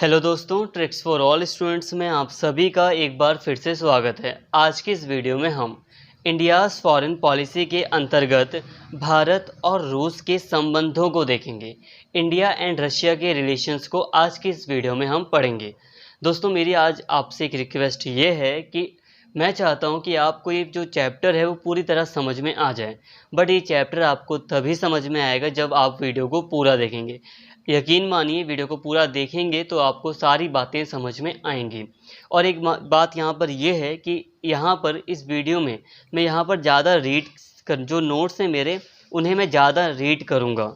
Hello दोस्तों, tricks for all students में आप सभी का एक बार फिर से स्वागत है। आज की इस वीडियो में हम इंडियाज़ फॉरेन पॉलिसी के अंतर्गत भारत और रूस के संबंधों को देखेंगे। इंडिया एंड रशिया के रिलेशंस को आज की इस वीडियो में हम पढ़ेंगे। दोस्तों, मेरी आज आपसे एक रिक्वेस्ट ये है कि मैं चाहता हूँ कि आपको ये जो चैप्टर है वो पूरी तरह समझ में आ जाए। बट ये चैप्टर आपको तभी समझ में आएगा जब आप वीडियो को पूरा देखेंगे। यकीन मानिए, वीडियो को पूरा देखेंगे तो आपको सारी बातें समझ में आएंगी। और एक बात यहाँ पर यह है कि यहाँ पर इस वीडियो में मैं यहाँ पर ज़्यादा रीड कर, जो नोट्स हैं मेरे, उन्हें मैं ज़्यादा रीड करूँगा।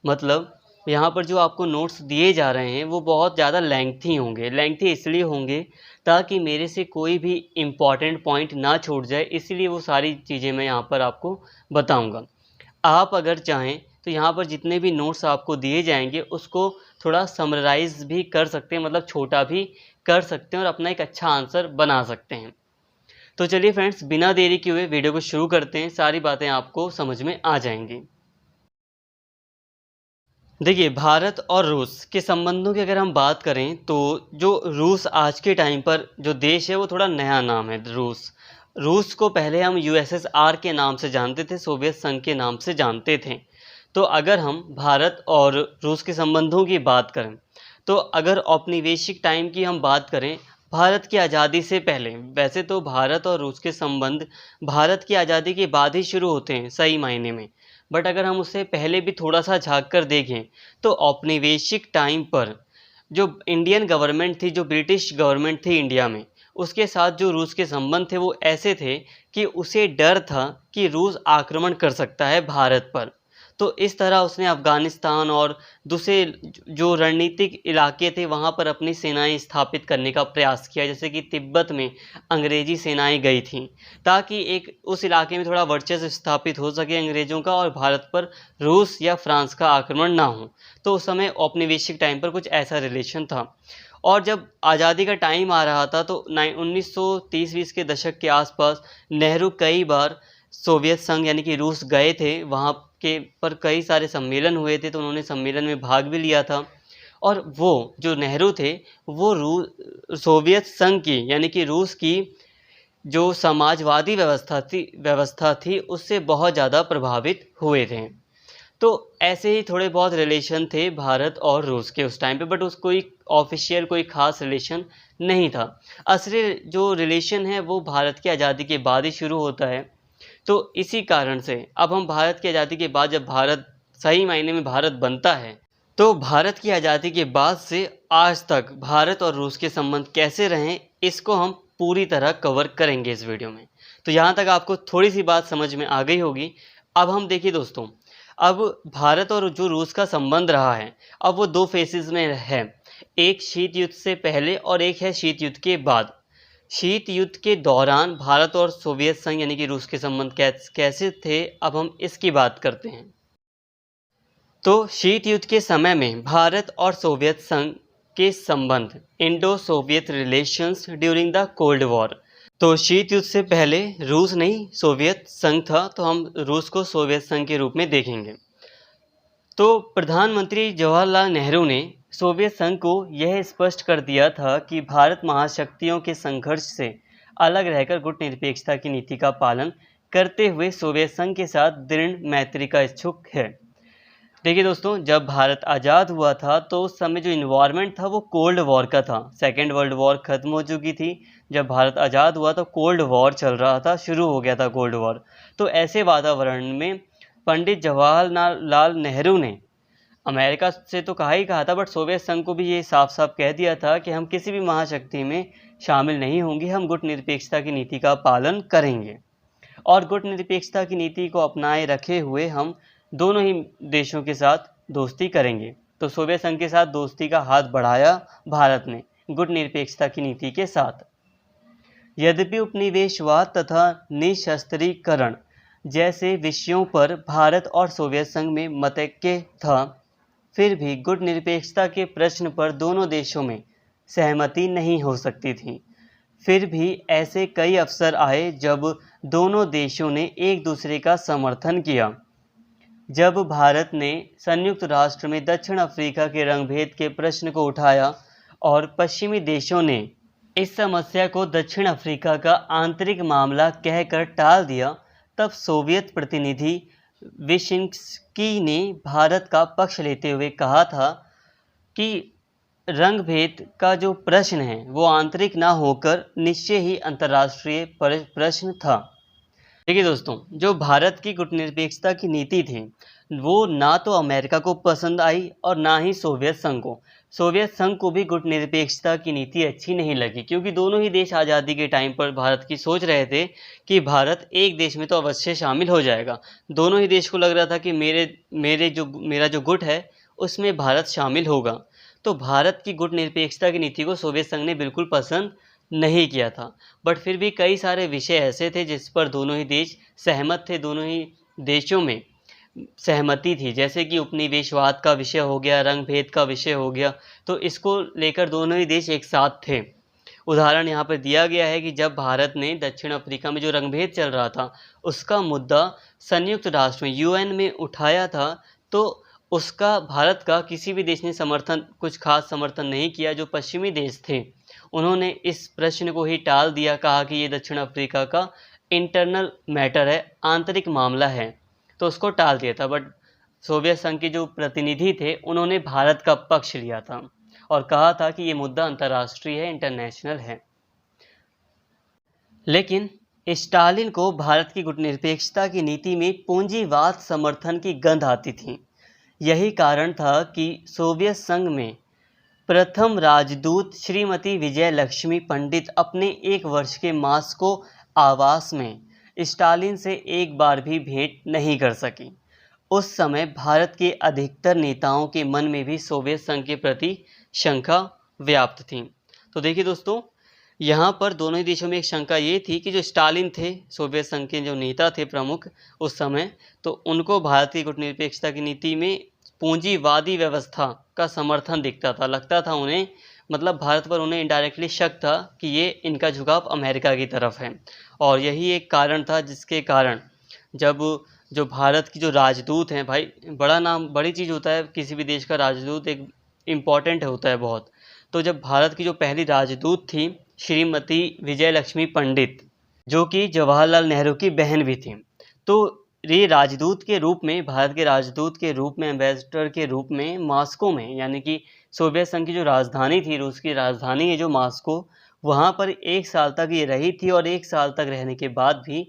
मतलब यहाँ पर जो आपको नोट्स दिए जा रहे हैं वो बहुत ज़्यादा लेंथी होंगे। लेंथी इसलिए होंगे ताकि मेरे से कोई भी इम्पॉर्टेंट पॉइंट ना छूट जाए, इसलिए वो सारी चीज़ें मैं यहाँ पर आपको बताऊँगा। आप अगर चाहें तो यहाँ पर जितने भी नोट्स आपको दिए जाएंगे उसको थोड़ा समराइज़ भी कर सकते हैं, मतलब छोटा भी कर सकते हैं और अपना एक अच्छा आंसर बना सकते हैं। तो चलिए फ्रेंड्स, बिना देरी किए हुए वीडियो को शुरू करते हैं। सारी बातें आपको समझ में आ जाएंगी। देखिए, भारत और रूस के संबंधों की अगर हम बात करें तो जो रूस आज के टाइम पर जो देश है वो थोड़ा नया नाम है। रूस को पहले हम यूएसएसआर के नाम से जानते थे, सोवियत संघ के नाम से जानते थे। तो अगर हम भारत और रूस के संबंधों की बात करें तो अगर औपनिवेशिक टाइम की हम बात करें, भारत की आज़ादी से पहले, वैसे तो भारत और रूस के संबंध भारत की आज़ादी के बाद ही शुरू होते हैं सही मायने में। बट अगर हम उससे पहले भी थोड़ा सा झांक कर देखें तो औपनिवेशिक टाइम पर जो इंडियन गवर्नमेंट थी, जो ब्रिटिश गवर्नमेंट थी इंडिया में, उसके साथ जो रूस के संबंध थे वो ऐसे थे कि उसे डर था कि रूस आक्रमण कर सकता है भारत पर। तो इस तरह उसने अफ़गानिस्तान और दूसरे जो रणनीतिक इलाके थे वहाँ पर अपनी सेनाएं स्थापित करने का प्रयास किया। जैसे कि तिब्बत में अंग्रेज़ी सेनाएं गई थीं ताकि एक उस इलाके में थोड़ा वर्चस्व स्थापित हो सके अंग्रेज़ों का और भारत पर रूस या फ्रांस का आक्रमण ना हो। तो उस समय औपनिवेशिक टाइम पर कुछ ऐसा रिलेशन था। और जब आज़ादी का टाइम आ रहा था तो 1930-20 के दशक के आसपास नेहरू कई बार सोवियत संघ यानी कि रूस गए थे। वहाँ के पर कई सारे सम्मेलन हुए थे, तो उन्होंने सम्मेलन में भाग भी लिया था। और वो जो नेहरू थे वो सोवियत संघ की यानी कि रूस की जो समाजवादी व्यवस्था थी उससे बहुत ज़्यादा प्रभावित हुए थे। तो ऐसे ही थोड़े बहुत रिलेशन थे भारत और रूस के उस टाइम पे, बट उसको कोई ऑफिशियल कोई ख़ास रिलेशन नहीं था। असली जो रिलेशन है वो भारत की आज़ादी के बाद ही शुरू होता है। तो इसी कारण से अब हम भारत की आज़ादी के बाद, जब भारत सही मायने में भारत बनता है, तो भारत की आज़ादी के बाद से आज तक भारत और रूस के संबंध कैसे रहें, इसको हम पूरी तरह कवर करेंगे इस वीडियो में। तो यहाँ तक आपको थोड़ी सी बात समझ में आ गई होगी। अब हम देखिए दोस्तों, अब भारत और जो रूस का संबंध रहा है अब वो दो फेसेस में है। एक शीत युद्ध से पहले और एक है शीत युद्ध के बाद। शीत युद्ध के दौरान भारत और सोवियत संघ यानी कि रूस के संबंध कैसे थे, अब हम इसकी बात करते हैं। तो शीत युद्ध के समय में भारत और सोवियत संघ के संबंध, Indo Soviet relations during the cold war. तो शीत युद्ध से पहले रूस नहीं सोवियत संघ था, तो हम रूस को सोवियत संघ के रूप में देखेंगे। तो प्रधानमंत्री जवाहरलाल नेहरू ने सोवियत संघ को यह स्पष्ट कर दिया था कि भारत महाशक्तियों के संघर्ष से अलग रहकर गुटनिरपेक्षता की नीति का पालन करते हुए सोवियत संघ के साथ दृढ़ मैत्री का इच्छुक है। देखिए दोस्तों, जब भारत आज़ाद हुआ था तो उस समय जो इन्वायरमेंट था वो कोल्ड वॉर का था। सेकेंड वर्ल्ड वॉर ख़त्म हो चुकी थी। जब भारत आज़ाद हुआ तो कोल्ड वॉर चल रहा था, शुरू हो गया था कोल्ड वॉर। तो ऐसे वातावरण में पंडित जवाहरलाल नेहरू ने अमेरिका से तो कहा था, बट सोवियत संघ को भी ये साफ साफ कह दिया था कि हम किसी भी महाशक्ति में शामिल नहीं होंगे, हम गुटनिरपेक्षता की नीति का पालन करेंगे। और गुटनिरपेक्षता की नीति को अपनाए रखे हुए हम दोनों ही देशों के साथ दोस्ती करेंगे। तो सोवियत संघ के साथ दोस्ती का हाथ बढ़ाया भारत ने गुटनिरपेक्षता की नीति के साथ। यद्यपि उपनिवेशवाद तथा निशस्त्रीकरण जैसे विषयों पर भारत और सोवियत संघ में मतैक्य था, फिर भी गुटनिरपेक्षता के प्रश्न पर दोनों देशों में सहमति नहीं हो सकती थी। फिर भी ऐसे कई अवसर आए जब दोनों देशों ने एक दूसरे का समर्थन किया। जब भारत ने संयुक्त राष्ट्र में दक्षिण अफ्रीका के रंगभेद के प्रश्न को उठाया और पश्चिमी देशों ने इस समस्या को दक्षिण अफ्रीका का आंतरिक मामला कहकर टाल दिया, तब सोवियत प्रतिनिधि विशिंस्की ने भारत का पक्ष लेते हुए कहा था कि रंग भेद का जो प्रश्न है वो आंतरिक ना होकर निश्चय ही अंतर्राष्ट्रीय प्रश्न था। देखिए दोस्तों, जो भारत की गुटनिरपेक्षता की नीति थी वो ना तो अमेरिका को पसंद आई और ना ही सोवियत संघ को। सोवियत संघ को भी गुटनिरपेक्षता की नीति अच्छी नहीं लगी, क्योंकि दोनों ही देश आज़ादी के टाइम पर भारत की सोच रहे थे कि भारत एक देश में तो अवश्य शामिल हो जाएगा। दोनों ही देश को लग रहा था कि मेरा जो गुट है उसमें भारत शामिल होगा। तो भारत की गुटनिरपेक्षता की नीति को सोवियत संघ ने बिल्कुल पसंद नहीं किया था। बट फिर भी कई सारे विषय ऐसे थे जिस पर दोनों ही देश सहमत थे, दोनों ही देशों में सहमति थी, जैसे कि उपनिवेशवाद का विषय हो गया, रंग भेद का विषय हो गया। तो इसको लेकर दोनों ही देश एक साथ थे। उदाहरण यहाँ पर दिया गया है कि जब भारत ने दक्षिण अफ्रीका में जो रंगभेद चल रहा था उसका मुद्दा संयुक्त राष्ट्र में यूएन में उठाया था, तो उसका भारत का किसी भी देश ने कुछ खास समर्थन नहीं किया। जो पश्चिमी देश थे उन्होंने इस प्रश्न को ही टाल दिया, कहा कि ये दक्षिण अफ्रीका का इंटरनल मैटर है, आंतरिक मामला है, तो उसको टाल दिया था। बट सोवियत संघ के जो प्रतिनिधि थे उन्होंने भारत का पक्ष लिया था और कहा था कि ये मुद्दा अंतर्राष्ट्रीय है, इंटरनेशनल है। लेकिन स्टालिन को भारत की गुटनिरपेक्षता की नीति में पूंजीवाद समर्थन की गंध आती थी। यही कारण था कि सोवियत संघ में प्रथम राजदूत श्रीमती विजय लक्ष्मी पंडित अपने 1 वर्ष के मास्को आवास में स्टालिन से एक बार भी भेंट नहीं कर सकी। उस समय भारत के अधिकतर नेताओं के मन में भी सोवियत संघ के प्रति शंका व्याप्त थी। तो देखिए दोस्तों, यहाँ पर दोनों ही देशों में एक शंका ये थी कि जो स्टालिन थे, सोवियत संघ के जो नेता थे प्रमुख उस समय, तो उनको भारत की गुटनिरपेक्षता की नीति में पूंजीवादी व्यवस्था का समर्थन दिखता था। लगता था उन्हें, मतलब भारत पर उन्हें इनडायरेक्टली शक था कि ये इनका झुकाव अमेरिका की तरफ है। और यही एक कारण था जिसके कारण जब जो भारत की जो राजदूत हैं, भाई बड़ा नाम बड़ी चीज़ होता है, किसी भी देश का राजदूत एक इम्पॉर्टेंट होता है बहुत। तो जब भारत की जो पहली राजदूत थी श्रीमती विजय लक्ष्मी पंडित, जो कि जवाहरलाल नेहरू की बहन भी थी, तो ये राजदूत के रूप में, भारत के राजदूत के रूप में, एम्बेसडर के रूप में मास्को में, यानी कि सोवियत संघ की जो राजधानी थी, रूस की राजधानी है जो मास्को, वहाँ पर 1 साल तक ये रही थी। और 1 साल तक रहने के बाद भी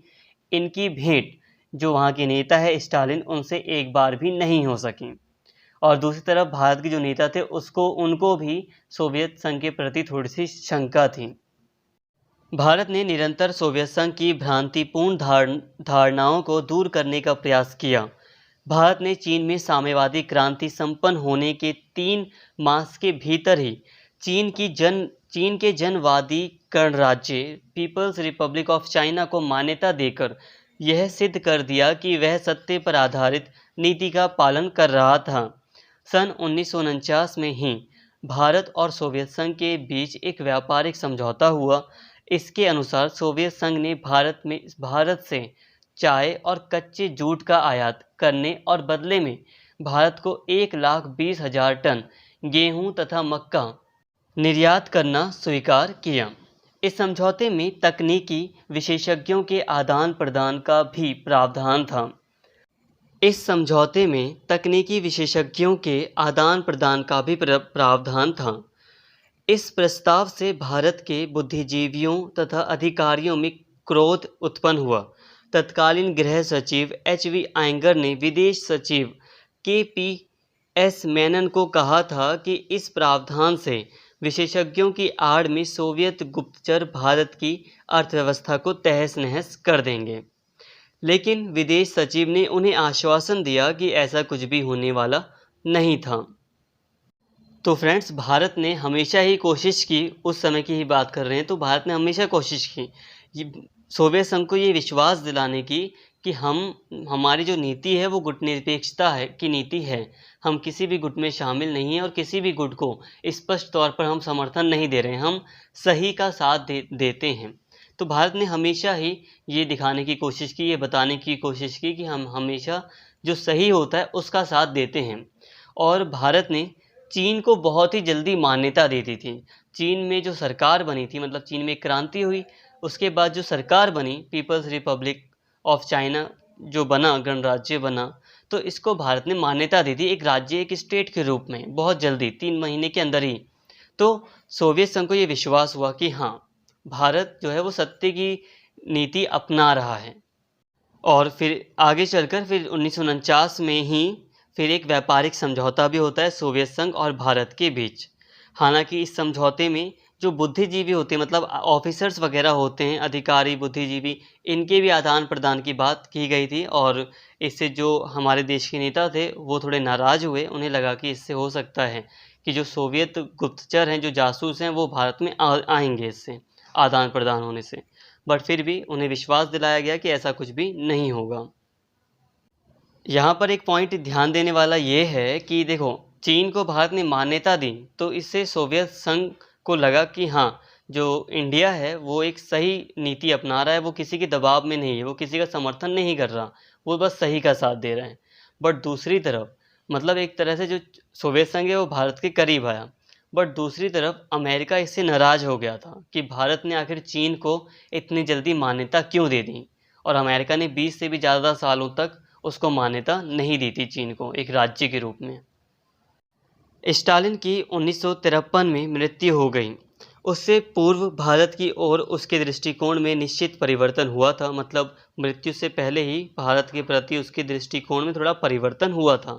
इनकी भेंट जो वहाँ के नेता है स्टालिन, उनसे एक बार भी नहीं हो सकी। और दूसरी तरफ भारत के जो नेता थे उनको भी सोवियत संघ के प्रति थोड़ी सी शंका थी। भारत ने निरंतर सोवियत संघ की भ्रांतिपूर्ण धारणाओं को दूर करने का प्रयास किया। भारत ने चीन में साम्यवादी क्रांति संपन्न होने के 3 मास के भीतर ही चीन के जनवादी गणराज्य पीपल्स रिपब्लिक ऑफ चाइना को मान्यता देकर यह सिद्ध कर दिया कि वह सत्य पर आधारित नीति का पालन कर रहा था। सन 1949 में ही भारत और सोवियत संघ के बीच एक व्यापारिक समझौता हुआ। इसके अनुसार सोवियत संघ ने भारत से चाय और कच्चे जूट का आयात करने और बदले में भारत को 1,20,000 टन गेहूं तथा मक्का निर्यात करना स्वीकार किया। इस समझौते में तकनीकी विशेषज्ञों के आदान प्रदान का भी प्रावधान था। इस प्रस्ताव से भारत के बुद्धिजीवियों तथा अधिकारियों में क्रोध उत्पन्न हुआ। तत्कालीन गृह सचिव HV आयंगर ने विदेश सचिव KPS मेनन को कहा था कि इस प्रावधान से विशेषज्ञों की आड़ में सोवियत गुप्तचर भारत की अर्थव्यवस्था को तहस नहस कर देंगे। लेकिन विदेश सचिव ने उन्हें आश्वासन दिया कि ऐसा कुछ भी होने वाला नहीं था। तो फ्रेंड्स, भारत ने हमेशा ही कोशिश की, उस समय की ही बात कर रहे हैं, तो भारत ने हमेशा कोशिश की सोवियत संघ को ये विश्वास दिलाने की कि हमारी जो नीति है वो गुटनिरपेक्षता की नीति है। हम किसी भी गुट में शामिल नहीं हैं और किसी भी गुट को स्पष्ट तौर पर हम समर्थन नहीं दे रहे हैं, हम सही का साथ देते हैं। तो भारत ने हमेशा ही ये दिखाने की कोशिश की, ये बताने की कोशिश की कि हम हमेशा जो सही होता है उसका साथ देते हैं। और भारत ने चीन को बहुत ही जल्दी मान्यता दे दी थी। चीन में जो सरकार बनी थी, मतलब चीन में एक क्रांति हुई, उसके बाद जो सरकार बनी पीपल्स रिपब्लिक ऑफ चाइना जो बना, गणराज्य बना, तो इसको भारत ने मान्यता दी थी एक राज्य, एक स्टेट के रूप में, बहुत जल्दी 3 महीने के अंदर ही। तो सोवियत संघ को ये विश्वास हुआ कि हाँ, भारत जो है वो सत्य की नीति अपना रहा है। और फिर आगे चलकर फिर 1949 में ही फिर एक व्यापारिक समझौता भी होता है सोवियत संघ और भारत के बीच। हालांकि इस समझौते में जो बुद्धिजीवी होते हैं, मतलब ऑफिसर्स वगैरह होते हैं, अधिकारी बुद्धिजीवी, इनके भी आदान प्रदान की बात की गई थी। और इससे जो हमारे देश के नेता थे वो थोड़े नाराज़ हुए। उन्हें लगा कि इससे हो सकता है कि जो सोवियत गुप्तचर हैं, जो जासूस हैं, वो भारत में आएंगे इससे आदान प्रदान होने से। बट फिर भी उन्हें विश्वास दिलाया गया कि ऐसा कुछ भी नहीं होगा। यहाँ पर एक पॉइंट ध्यान देने वाला ये है कि देखो, चीन को भारत ने मान्यता दी तो इससे सोवियत संघ को लगा कि हाँ, जो इंडिया है वो एक सही नीति अपना रहा है, वो किसी के दबाव में नहीं है, वो किसी का समर्थन नहीं कर रहा, वो बस सही का साथ दे रहे हैं। बट दूसरी तरफ, मतलब एक तरह से जो सोवियत संघ है वो भारत के करीब आया, बट दूसरी तरफ अमेरिका इससे नाराज़ हो गया था कि भारत ने आखिर चीन को इतनी जल्दी मान्यता क्यों दे दी। और अमेरिका ने 20 से भी ज़्यादा सालों तक उसको मान्यता नहीं दी थी चीन को एक राज्य के रूप में। स्टालिन की 1953 में मृत्यु हो गई। उससे पूर्व भारत की ओर उसके दृष्टिकोण में निश्चित परिवर्तन हुआ था, मतलब मृत्यु से पहले ही भारत के प्रति उसके दृष्टिकोण में थोड़ा परिवर्तन हुआ था।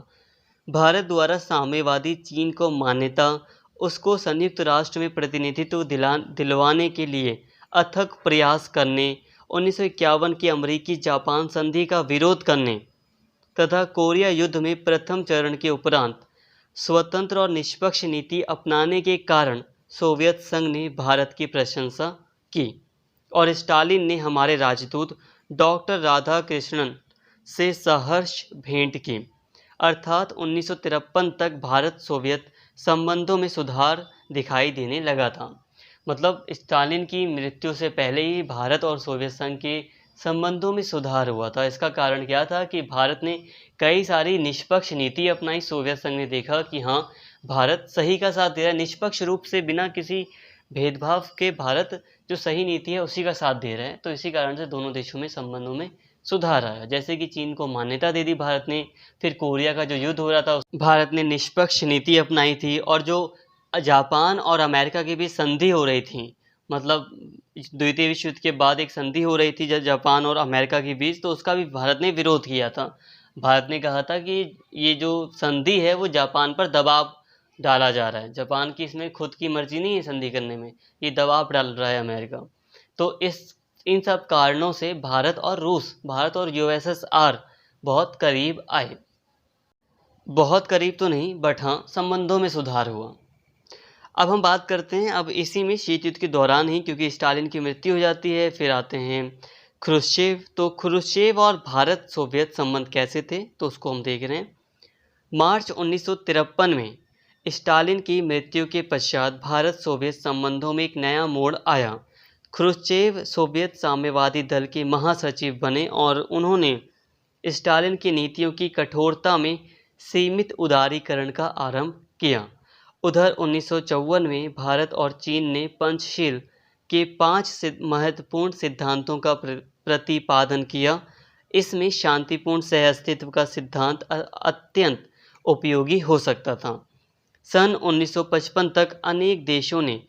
भारत द्वारा साम्यवादी चीन को मान्यता, उसको संयुक्त राष्ट्र में प्रतिनिधित्व दिलवाने के लिए अथक प्रयास करने, 1951 की अमेरिकी जापान संधि का विरोध करने तथा कोरिया युद्ध में प्रथम चरण के उपरांत स्वतंत्र और निष्पक्ष नीति अपनाने के कारण सोवियत संघ ने भारत की प्रशंसा की। और स्टालिन ने हमारे राजदूत डॉक्टर राधाकृष्णन से सहर्ष भेंट की। अर्थात 1953 तक भारत सोवियत संबंधों में सुधार दिखाई देने लगा था। मतलब स्टालिन की मृत्यु से पहले ही भारत और सोवियत संघ के संबंधों में सुधार हुआ था। इसका कारण क्या था कि भारत ने कई सारी निष्पक्ष नीति अपनाई। सोवियत संघ ने देखा कि हाँ, भारत सही का साथ दे रहा है, निष्पक्ष रूप से बिना किसी भेदभाव के भारत जो सही नीति है उसी का साथ दे रहा है। तो इसी कारण से दोनों देशों में संबंधों में सुधार आया। जैसे कि चीन को मान्यता दे दी भारत ने, फिर कोरिया का जो युद्ध हो रहा था भारत ने निष्पक्ष नीति अपनाई थी, और जो जापान और अमेरिका की भी संधि हो रही थी, मतलब द्वितीय विश्व युद्ध के बाद एक संधि हो रही थी जब जापान और अमेरिका के बीच, तो उसका भी भारत ने विरोध किया था। भारत ने कहा था कि ये जो संधि है वो जापान पर दबाव डाला जा रहा है, जापान की इसमें खुद की मर्जी नहीं है संधि करने में, ये दबाव डाल रहा है अमेरिका। तो इन सब कारणों से भारत और यूएसएसआर बहुत करीब आए। बहुत करीब तो नहीं, बट हाँ, संबंधों में सुधार हुआ। अब हम बात करते हैं अब इसी में शीत युद्ध के दौरान ही, क्योंकि स्टालिन की मृत्यु हो जाती है, फिर आते हैं ख्रुश्चेव। तो ख्रुश्चेव और भारत सोवियत संबंध कैसे थे, तो उसको हम देख रहे हैं। मार्च 1953 में स्टालिन की मृत्यु के पश्चात भारत सोवियत संबंधों में एक नया मोड़ आया। ख्रुश्चेव सोवियत साम्यवादी दल के महासचिव बने और उन्होंने स्टालिन की नीतियों की कठोरता में सीमित उदारीकरण का आरंभ किया। उधर 1954 में भारत और चीन ने पंचशील के 5 महत्वपूर्ण सिद्धांतों का प्रतिपादन किया। इसमें शांतिपूर्ण सहअस्तित्व का सिद्धांत अत्यंत उपयोगी हो सकता था। सन 1955 तक अनेक देशों ने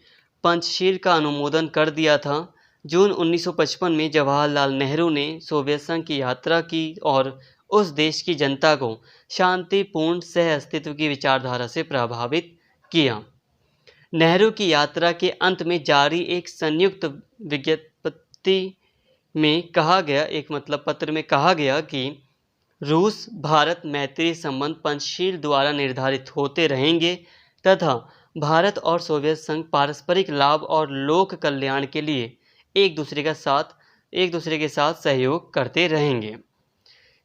पंचशील का अनुमोदन कर दिया था। जून 1955 में जवाहरलाल नेहरू ने सोवियत संघ की यात्रा की और उस देश की जनता को शांतिपूर्ण सहअस्तित्व की विचारधारा से प्रभावित किया। नेहरू की यात्रा के अंत में जारी एक संयुक्त विज्ञप्ति में कहा गया, पत्र में कहा गया कि रूस भारत मैत्री संबंध पंचशील द्वारा निर्धारित होते रहेंगे तथा भारत और सोवियत संघ पारस्परिक लाभ और लोक कल्याण के लिए एक दूसरे के साथ सहयोग करते रहेंगे।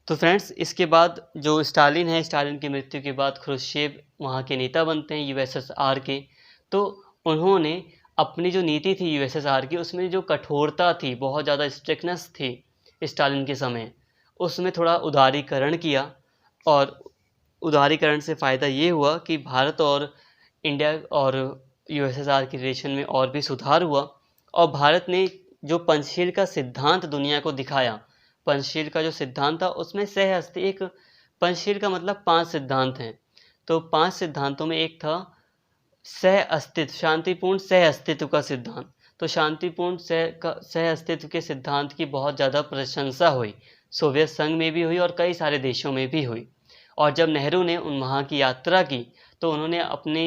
तो फ्रेंड्स, इसके बाद जो स्टालिन है, स्टालिन की मृत्यु के बाद ख्रुश्चेव वहाँ के नेता बनते हैं यूएसएसआर के। तो उन्होंने अपनी जो नीति थी यूएसएसआर की, उसमें जो कठोरता थी, बहुत ज़्यादा स्ट्रिक्टनेस थी स्टालिन के समय, उसमें थोड़ा उदारीकरण किया। और उदारीकरण से फ़ायदा ये हुआ कि भारत और इंडिया और यूएसएसआर के रिलेशन में और भी सुधार हुआ और भारत ने जो पंचशील का सिद्धांत दुनिया को दिखाया। पंचशील का जो सिद्धांत था उसमें एक पंचशील का मतलब 5 सिद्धांत हैं। तो 5 सिद्धांतों में एक था सह अस्तित्व, शांतिपूर्ण सह अस्तित्व का सिद्धांत। तो शांतिपूर्ण सह अस्तित्व के सिद्धांत की बहुत ज़्यादा प्रशंसा हुई, सोवियत संघ में भी हुई और कई सारे देशों में भी हुई। और जब नेहरू ने वहाँ की यात्रा की तो उन्होंने अपने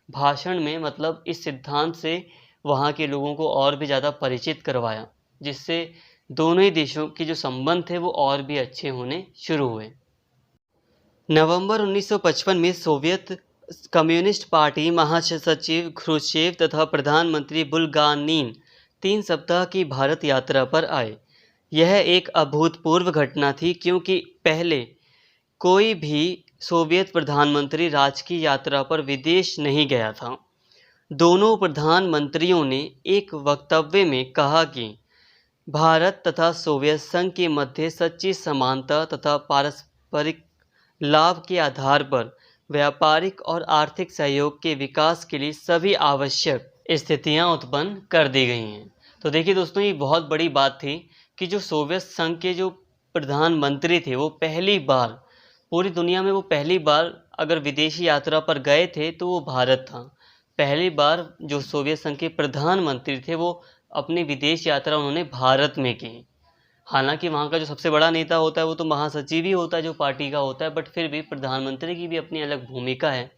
भाषण में मतलब इस सिद्धांत से वहाँ के लोगों को और भी ज़्यादा परिचित करवाया, जिससे दोनों ही देशों के जो संबंध थे वो और भी अच्छे होने शुरू हुए। नवंबर 1955 में सोवियत कम्युनिस्ट पार्टी महासचिव ख्रुश्चेव तथा प्रधानमंत्री बुल्गानिन 3 सप्ताह की भारत यात्रा पर आए। यह एक अभूतपूर्व घटना थी क्योंकि पहले कोई भी सोवियत प्रधानमंत्री राजकीय यात्रा पर विदेश नहीं गया था। दोनों प्रधानमंत्रियों ने एक वक्तव्य में कहा कि भारत तथा सोवियत संघ के मध्य सच्ची समानता तथा पारस्परिक लाभ के आधार पर व्यापारिक और आर्थिक सहयोग के विकास के लिए सभी आवश्यक स्थितियां उत्पन्न कर दी गई हैं। तो देखिए दोस्तों, ये बहुत बड़ी बात थी कि जो सोवियत संघ के जो प्रधानमंत्री थे वो पहली बार पूरी दुनिया में वो पहली बार अगर विदेशी यात्रा पर गए थे तो वो भारत था। पहली बार जो सोवियत संघ के प्रधानमंत्री थे वो अपनी विदेश यात्रा उन्होंने भारत में की। हालांकि वहाँ का जो सबसे बड़ा नेता होता है वो तो महासचिव ही होता है जो पार्टी का होता है, बट फिर भी प्रधानमंत्री की भी अपनी अलग भूमिका है।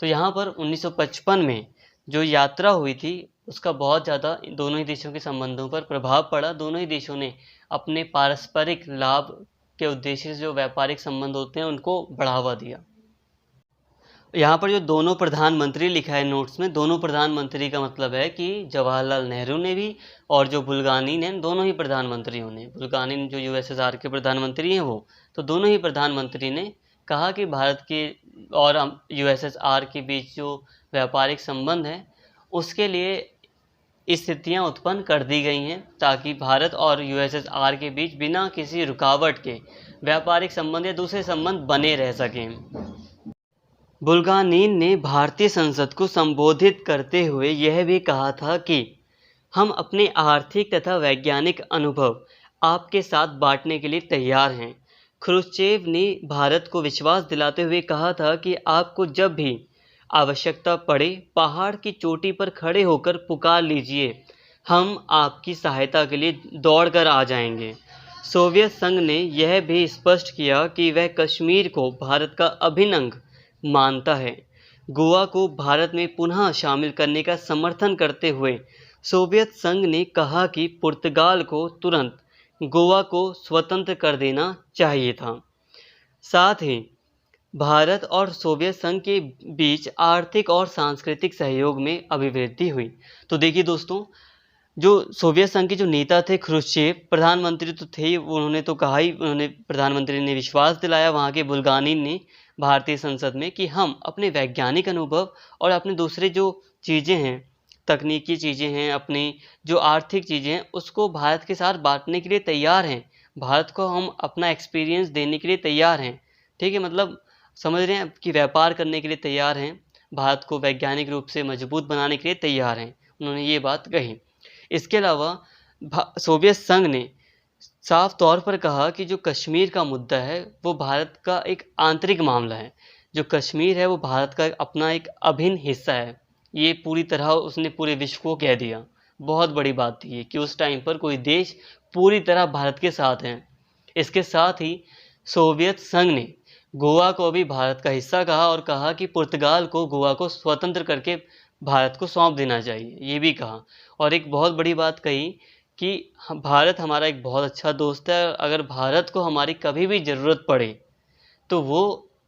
तो यहाँ पर 1955 में जो यात्रा हुई थी उसका बहुत ज़्यादा दोनों ही देशों के संबंधों पर प्रभाव पड़ा। दोनों ही देशों ने अपने पारस्परिक लाभ के उद्देश्य से जो व्यापारिक संबंध होते हैं उनको बढ़ावा दिया। यहाँ पर जो दोनों प्रधानमंत्री लिखा है नोट्स में, दोनों प्रधानमंत्री का मतलब है कि जवाहरलाल नेहरू ने भी और जो बुल्गानिन ने, दोनों ही प्रधानमंत्रियों ने, बुल्गानिन जो यूएसएसआर के प्रधानमंत्री हैं वो, तो दोनों ही प्रधानमंत्री ने कहा कि भारत के और यूएसएसआर के बीच जो व्यापारिक संबंध हैं उसके लिए स्थितियाँ उत्पन्न कर दी गई हैं ताकि भारत और यूएसएसआर के बीच बिना किसी रुकावट के व्यापारिक संबंध या दूसरे संबंध बने रह सकें। बुल्गानिन ने भारतीय संसद को संबोधित करते हुए यह भी कहा था कि हम अपने आर्थिक तथा वैज्ञानिक अनुभव आपके साथ बांटने के लिए तैयार हैं। ख्रुश्चेव ने भारत को विश्वास दिलाते हुए कहा था कि आपको जब भी आवश्यकता पड़े पहाड़ की चोटी पर खड़े होकर पुकार लीजिए, हम आपकी सहायता के लिए दौड़कर आ जाएंगे। सोवियत संघ ने यह भी स्पष्ट किया कि वह कश्मीर को भारत का अभिन्न अंग मानता है। गोवा को भारत में पुनः शामिल करने का समर्थन करते हुए सोवियत संघ ने कहा कि पुर्तगाल को तुरंत गोवा को स्वतंत्र कर देना चाहिए था। साथ ही भारत और सोवियत संघ के बीच आर्थिक और सांस्कृतिक सहयोग में अभिवृद्धि हुई। तो देखिए दोस्तों, जो सोवियत संघ के जो नेता थे ख्रुश्चेव, प्रधानमंत्री तो थे, उन्होंने तो कहा ही, उन्होंने प्रधानमंत्री ने विश्वास दिलाया वहाँ के बुल्गानिन ने भारतीय संसद में कि हम अपने वैज्ञानिक अनुभव और अपने दूसरे जो चीज़ें हैं, तकनीकी चीज़ें हैं, अपनी जो आर्थिक चीज़ें हैं उसको भारत के साथ बांटने के लिए तैयार हैं। भारत को हम अपना एक्सपीरियंस देने के लिए तैयार हैं। ठीक है, मतलब समझ रहे हैं कि व्यापार करने के लिए तैयार हैं, भारत को वैज्ञानिक रूप से मजबूत बनाने के लिए तैयार हैं। उन्होंने ये बात कही। इसके अलावा सोवियत संघ ने साफ तौर पर कहा कि जो कश्मीर का मुद्दा है वो भारत का एक आंतरिक मामला है। जो कश्मीर है वो भारत का अपना एक अभिन्न हिस्सा है। ये पूरी तरह उसने पूरे विश्व को कह दिया। बहुत बड़ी बात थी ये कि उस टाइम पर कोई देश पूरी तरह भारत के साथ है। इसके साथ ही सोवियत संघ ने गोवा को भी भारत का हिस्सा कहा और कहा कि पुर्तगाल को गोवा को स्वतंत्र करके भारत को सौंप देना चाहिए, ये भी कहा। और एक बहुत बड़ी बात कही कि भारत हमारा एक बहुत अच्छा दोस्त है, अगर भारत को हमारी कभी भी ज़रूरत पड़े तो वो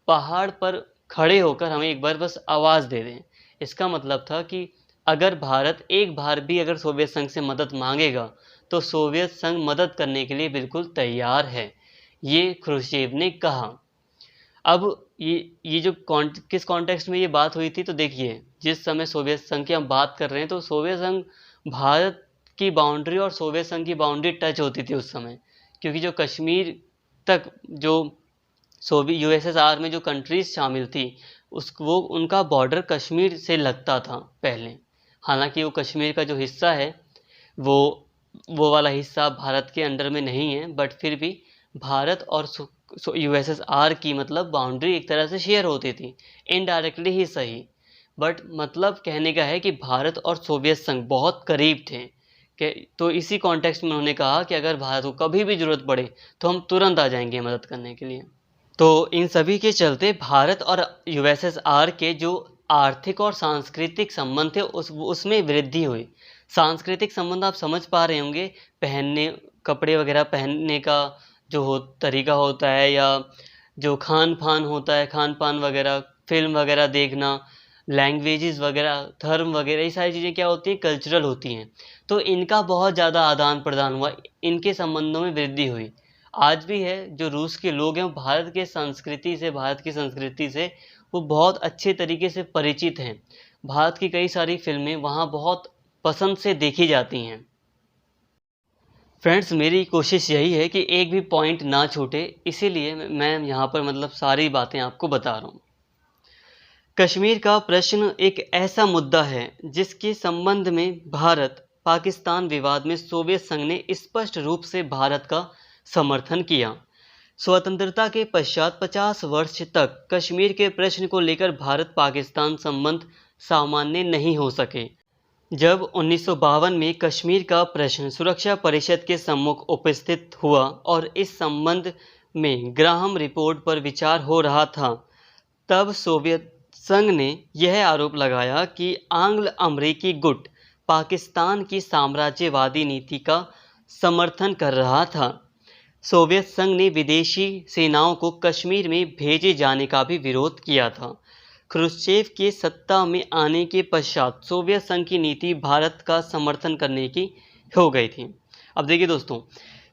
पहाड़ पर खड़े होकर हमें एक बार बस आवाज़ दे दें। इसका मतलब था कि अगर भारत एक बार भी अगर सोवियत संघ से मदद मांगेगा तो सोवियत संघ मदद करने के लिए बिल्कुल तैयार है, ये ख्रुश्चेव ने कहा। अब ये जो किस कॉन्टेक्स्ट में ये बात हुई थी, तो देखिए जिस समय सोवियत संघ की हम बात कर रहे हैं तो सोवियत संघ भारत की बाउंड्री और सोवियत संघ की बाउंड्री टच होती थी उस समय, क्योंकि जो कश्मीर तक जो यूएसएसआर में जो कंट्रीज शामिल थी वो उनका बॉर्डर कश्मीर से लगता था पहले। हालांकि वो कश्मीर का जो हिस्सा है वो वो वाला हिस्सा भारत के अंडर में नहीं है, बट फिर भी भारत और यूएसएसआर की मतलब बाउंड्री एक तरह से शेयर होती थी, इनडायरेक्टली ही सही। बट मतलब कहने का है कि भारत और सोवियत संघ बहुत करीब थे कि तो इसी कॉन्टेक्स्ट में उन्होंने कहा कि अगर भारत को कभी भी ज़रूरत पड़े तो हम तुरंत आ जाएंगे मदद करने के लिए। तो इन सभी के चलते भारत और यूएसएसआर के जो आर्थिक और सांस्कृतिक संबंध थे उसमें वृद्धि हुई। सांस्कृतिक संबंध आप समझ पा रहे होंगे, पहनने कपड़े वगैरह पहनने का जो तरीका होता है, या जो खान पान होता है, खान पान वगैरह, फिल्म वगैरह देखना, लैंग्वेजेस वगैरह, धर्म वगैरह, ये सारी चीज़ें क्या होती हैं, कल्चरल होती हैं। तो इनका बहुत ज़्यादा आदान प्रदान हुआ, इनके संबंधों में वृद्धि हुई। आज भी है, जो रूस के लोग हैं वो भारत की संस्कृति से वो बहुत अच्छे तरीके से परिचित हैं। भारत की कई सारी फिल्में वहाँ बहुत पसंद से देखी जाती हैं। फ्रेंड्स, मेरी कोशिश यही है कि एक भी पॉइंट ना छूटे, इसीलिए मैं यहाँ पर मतलब सारी बातें आपको बता रहा हूँ। कश्मीर का प्रश्न एक ऐसा मुद्दा है जिसके संबंध में भारत पाकिस्तान विवाद में सोवियत संघ ने स्पष्ट रूप से भारत का समर्थन किया। स्वतंत्रता के पश्चात 50 वर्ष तक कश्मीर के प्रश्न को लेकर भारत पाकिस्तान संबंध सामान्य नहीं हो सके। जब 1952 में कश्मीर का प्रश्न सुरक्षा परिषद के सम्मुख उपस्थित हुआ और इस संबंध में ग्राहम रिपोर्ट पर विचार हो रहा था, तब सोवियत संघ ने यह आरोप लगाया कि आंग्ल अमेरिकी गुट पाकिस्तान की साम्राज्यवादी नीति का समर्थन कर रहा था। सोवियत संघ ने विदेशी सेनाओं को कश्मीर में भेजे जाने का भी विरोध किया था। ख्रुश्चेव के सत्ता में आने के पश्चात सोवियत संघ की नीति भारत का समर्थन करने की हो गई थी। अब देखिए दोस्तों,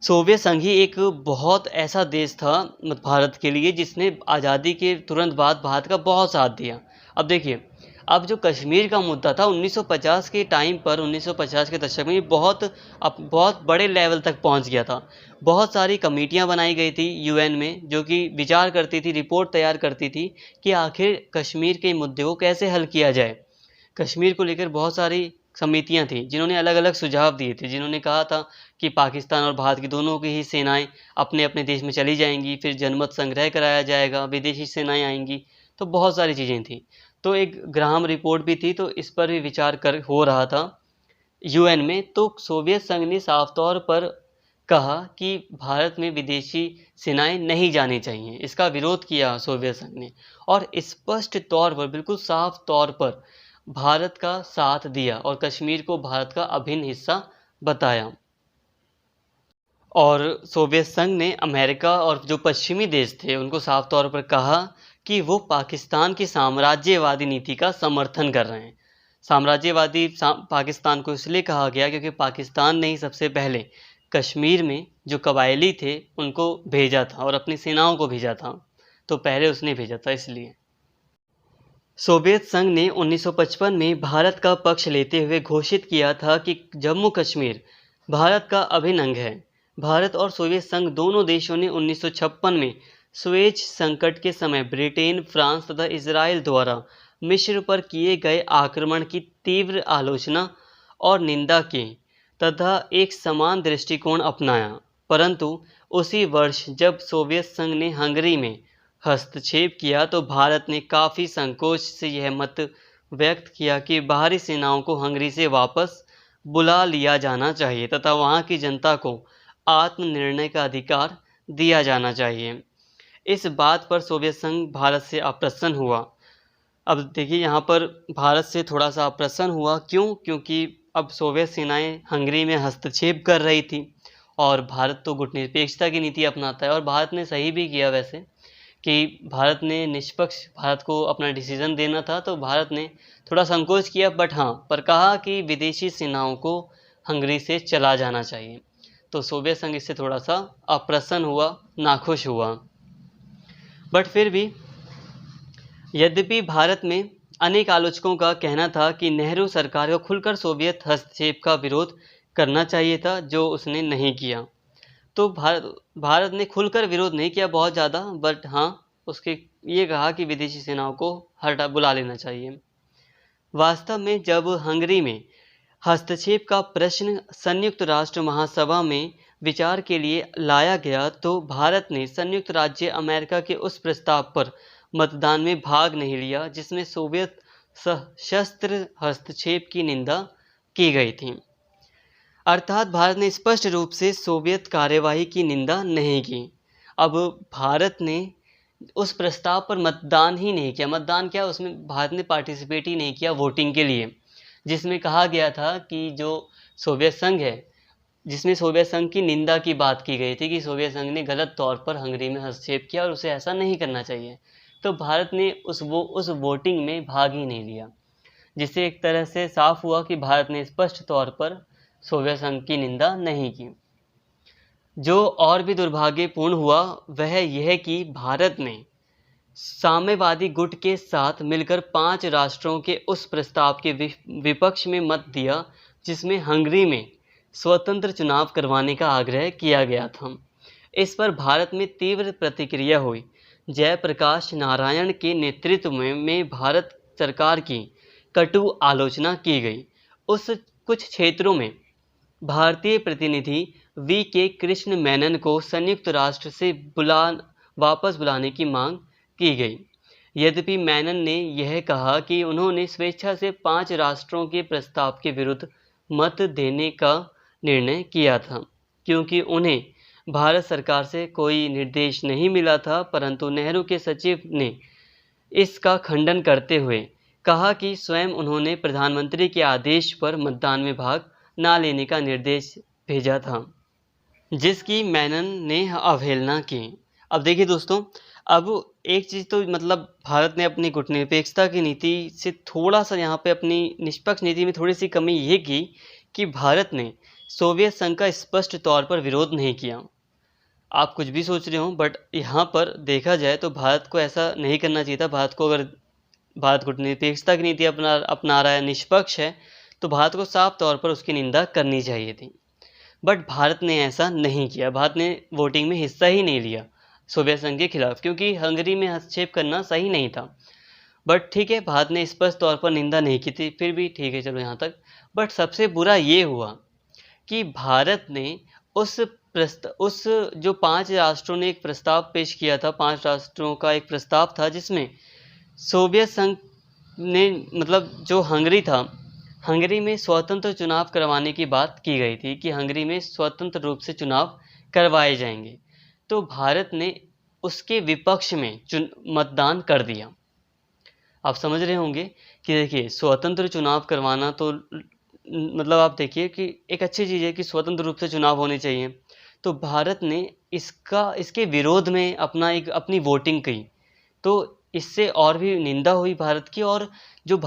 सोवियत संघ ही एक बहुत ऐसा देश था भारत के लिए जिसने आज़ादी के तुरंत बाद भारत का बहुत साथ दिया। अब देखिए, अब जो कश्मीर का मुद्दा था 1950 के टाइम पर, 1950 के दशक में ये बहुत बड़े लेवल तक पहुंच गया था। बहुत सारी कमेटियां बनाई गई थी यूएन में, जो कि विचार करती थी, रिपोर्ट तैयार करती थी कि आखिर कश्मीर के मुद्दे को कैसे हल किया जाए। कश्मीर को लेकर बहुत सारी समितियां थी जिन्होंने अलग अलग सुझाव दिए थे, जिन्होंने कहा था कि पाकिस्तान और भारत की दोनों की ही सेनाएं अपने अपने देश में चली जाएंगी, फिर जनमत संग्रह कराया जाएगा, विदेशी सेनाएं आएंगी, तो बहुत सारी चीज़ें थी। तो एक ग्राहम रिपोर्ट भी थी, तो इस पर भी विचार हो रहा था यूएन में। तो सोवियत संघ ने साफ तौर पर कहा कि भारत में विदेशी सेनाएं नहीं जानी चाहिए, इसका विरोध किया सोवियत संघ ने, और स्पष्ट तौर पर, बिल्कुल साफ तौर पर भारत का साथ दिया और कश्मीर को भारत का अभिन्न हिस्सा बताया। और सोवियत संघ ने अमेरिका और जो पश्चिमी देश थे उनको साफ तौर पर कहा कि वो पाकिस्तान की साम्राज्यवादी नीति का समर्थन कर रहे हैं। साम्राज्यवादी पाकिस्तान को इसलिए कहा गया क्योंकि पाकिस्तान ने ही सबसे पहले कश्मीर में जो कबायली थे उनको भेजा था और अपनी सेनाओं को भेजा था, तो पहले उसने भेजा था इसलिए। सोवियत संघ ने 1955 में भारत का पक्ष लेते हुए घोषित किया था कि जम्मू कश्मीर भारत का अभिन्न अंग है। भारत और सोवियत संघ दोनों देशों ने 1956 में सुएज संकट के समय ब्रिटेन, फ्रांस तथा इजराइल द्वारा मिस्र पर किए गए आक्रमण की तीव्र आलोचना और निंदा की तथा एक समान दृष्टिकोण अपनाया। परंतु उसी वर्ष जब सोवियत संघ ने हंगरी में हस्तक्षेप किया तो भारत ने काफ़ी संकोच से यह मत व्यक्त किया कि बाहरी सेनाओं को हंगरी से वापस बुला लिया जाना चाहिए तथा वहां की जनता को आत्मनिर्णय का अधिकार दिया जाना चाहिए। इस बात पर सोवियत संघ भारत से अप्रसन्न हुआ। अब देखिए, यहाँ पर भारत से थोड़ा सा अप्रसन्न हुआ, क्यों? क्योंकि अब सोवियत सेनाएं हंगरी में हस्तक्षेप कर रही थी और भारत तो गुटनिरपेक्षता की नीति अपनाता है, और भारत ने सही भी किया वैसे कि भारत ने निष्पक्ष, भारत को अपना डिसीजन देना था, तो भारत ने थोड़ा संकोच किया, बट हाँ, पर कहा कि विदेशी सेनाओं को हंगरी से चला जाना चाहिए। तो सोवियत संघ इससे थोड़ा सा अप्रसन्न हुआ, नाखुश हुआ। बट फिर भी, यद्यपि भारत में अनेक आलोचकों का कहना था कि नेहरू सरकार को खुलकर सोवियत हस्तक्षेप का विरोध करना चाहिए था, जो उसने नहीं किया। तो भारत ने खुलकर विरोध नहीं किया बहुत ज़्यादा, बट हाँ, उसके ये कहा कि विदेशी सेनाओं को बुला लेना चाहिए। वास्तव में जब हंगरी में हस्तक्षेप का प्रश्न संयुक्त राष्ट्र महासभा में विचार के लिए लाया गया तो भारत ने संयुक्त राज्य अमेरिका के उस प्रस्ताव पर मतदान में भाग नहीं लिया जिसमें सोवियत सशस्त्र हस्तक्षेप की निंदा की गई थी। अर्थात भारत ने स्पष्ट रूप से सोवियत कार्यवाही की निंदा नहीं की। अब भारत ने उस प्रस्ताव पर मतदान ही नहीं किया। मतदान क्या, उसमें भारत ने पार्टिसिपेट ही नहीं किया वोटिंग के लिए, जिसमें कहा गया था कि जो सोवियत संघ है, जिसमें सोवियत संघ की निंदा की बात की गई थी कि सोवियत संघ ने गलत तौर पर हंगरी में हस्तक्षेप किया और उसे ऐसा नहीं करना चाहिए। तो भारत ने उस वोटिंग में भाग ही नहीं लिया, जिससे एक तरह से साफ हुआ कि भारत ने स्पष्ट तौर पर सोवियत संघ की निंदा नहीं की। जो और भी दुर्भाग्यपूर्ण हुआ वह यह कि भारत ने साम्यवादी गुट के साथ मिलकर 5 राष्ट्रों के उस प्रस्ताव के विपक्ष में मत दिया जिसमें हंगरी में स्वतंत्र चुनाव करवाने का आग्रह किया गया था। इस पर भारत में तीव्र प्रतिक्रिया हुई। जयप्रकाश नारायण के नेतृत्व में भारत सरकार की कटु आलोचना की गई। उस कुछ क्षेत्रों में भारतीय प्रतिनिधि वी.के. कृष्ण मेनन को संयुक्त राष्ट्र से वापस बुलाने की मांग की गई। यद्यपि मेनन ने यह कहा कि उन्होंने स्वेच्छा से 5 राष्ट्रों के प्रस्ताव के विरुद्ध मत देने का निर्णय किया था, क्योंकि उन्हें भारत सरकार से कोई निर्देश नहीं मिला था। परंतु नेहरू के सचिव ने इसका खंडन करते हुए कहा कि स्वयं उन्होंने प्रधानमंत्री के आदेश पर मतदान में भाग न लेने का निर्देश भेजा था, जिसकी मेनन ने अवहेलना की। अब देखिए दोस्तों, अब एक चीज़ तो मतलब भारत ने अपनी गुटनिरपेक्षता की नीति से थोड़ा सा यहाँ पे अपनी निष्पक्ष नीति में थोड़ी सी कमी ये की कि भारत ने सोवियत संघ का स्पष्ट तौर पर विरोध नहीं किया। आप कुछ भी सोच रहे हो, बट यहाँ पर देखा जाए तो भारत को ऐसा नहीं करना चाहिए था। भारत को, अगर भारत गुटनिरपेक्षता की नीति अपना रहा है, निष्पक्ष है, तो भारत को साफ तौर पर उसकी निंदा करनी चाहिए थी। बट भारत ने ऐसा नहीं किया। भारत ने वोटिंग में हिस्सा ही नहीं लिया सोवियत संघ के खिलाफ, क्योंकि हंगरी में हस्तक्षेप करना सही नहीं था। बट ठीक है, भारत ने स्पष्ट तौर पर निंदा नहीं की थी, फिर भी ठीक है, चलो यहाँ तक। बट सबसे बुरा ये हुआ कि भारत ने उस जो 5 राष्ट्रों ने एक प्रस्ताव पेश किया था, 5 राष्ट्रों का एक प्रस्ताव था जिसमें सोवियत संघ ने मतलब जो हंगरी था, हंगरी में स्वतंत्र चुनाव करवाने की बात की गई थी कि हंगरी में स्वतंत्र रूप से चुनाव करवाए जाएंगे। तो भारत ने उसके विपक्ष में मतदान कर दिया। आप समझ रहे होंगे कि देखिए, स्वतंत्र चुनाव करवाना तो मतलब आप देखिए कि एक अच्छी चीज़ है कि स्वतंत्र रूप से चुनाव होने चाहिए। तो भारत ने इसके विरोध में अपनी वोटिंग की, तो इससे और भी निंदा हुई भारत की। और जो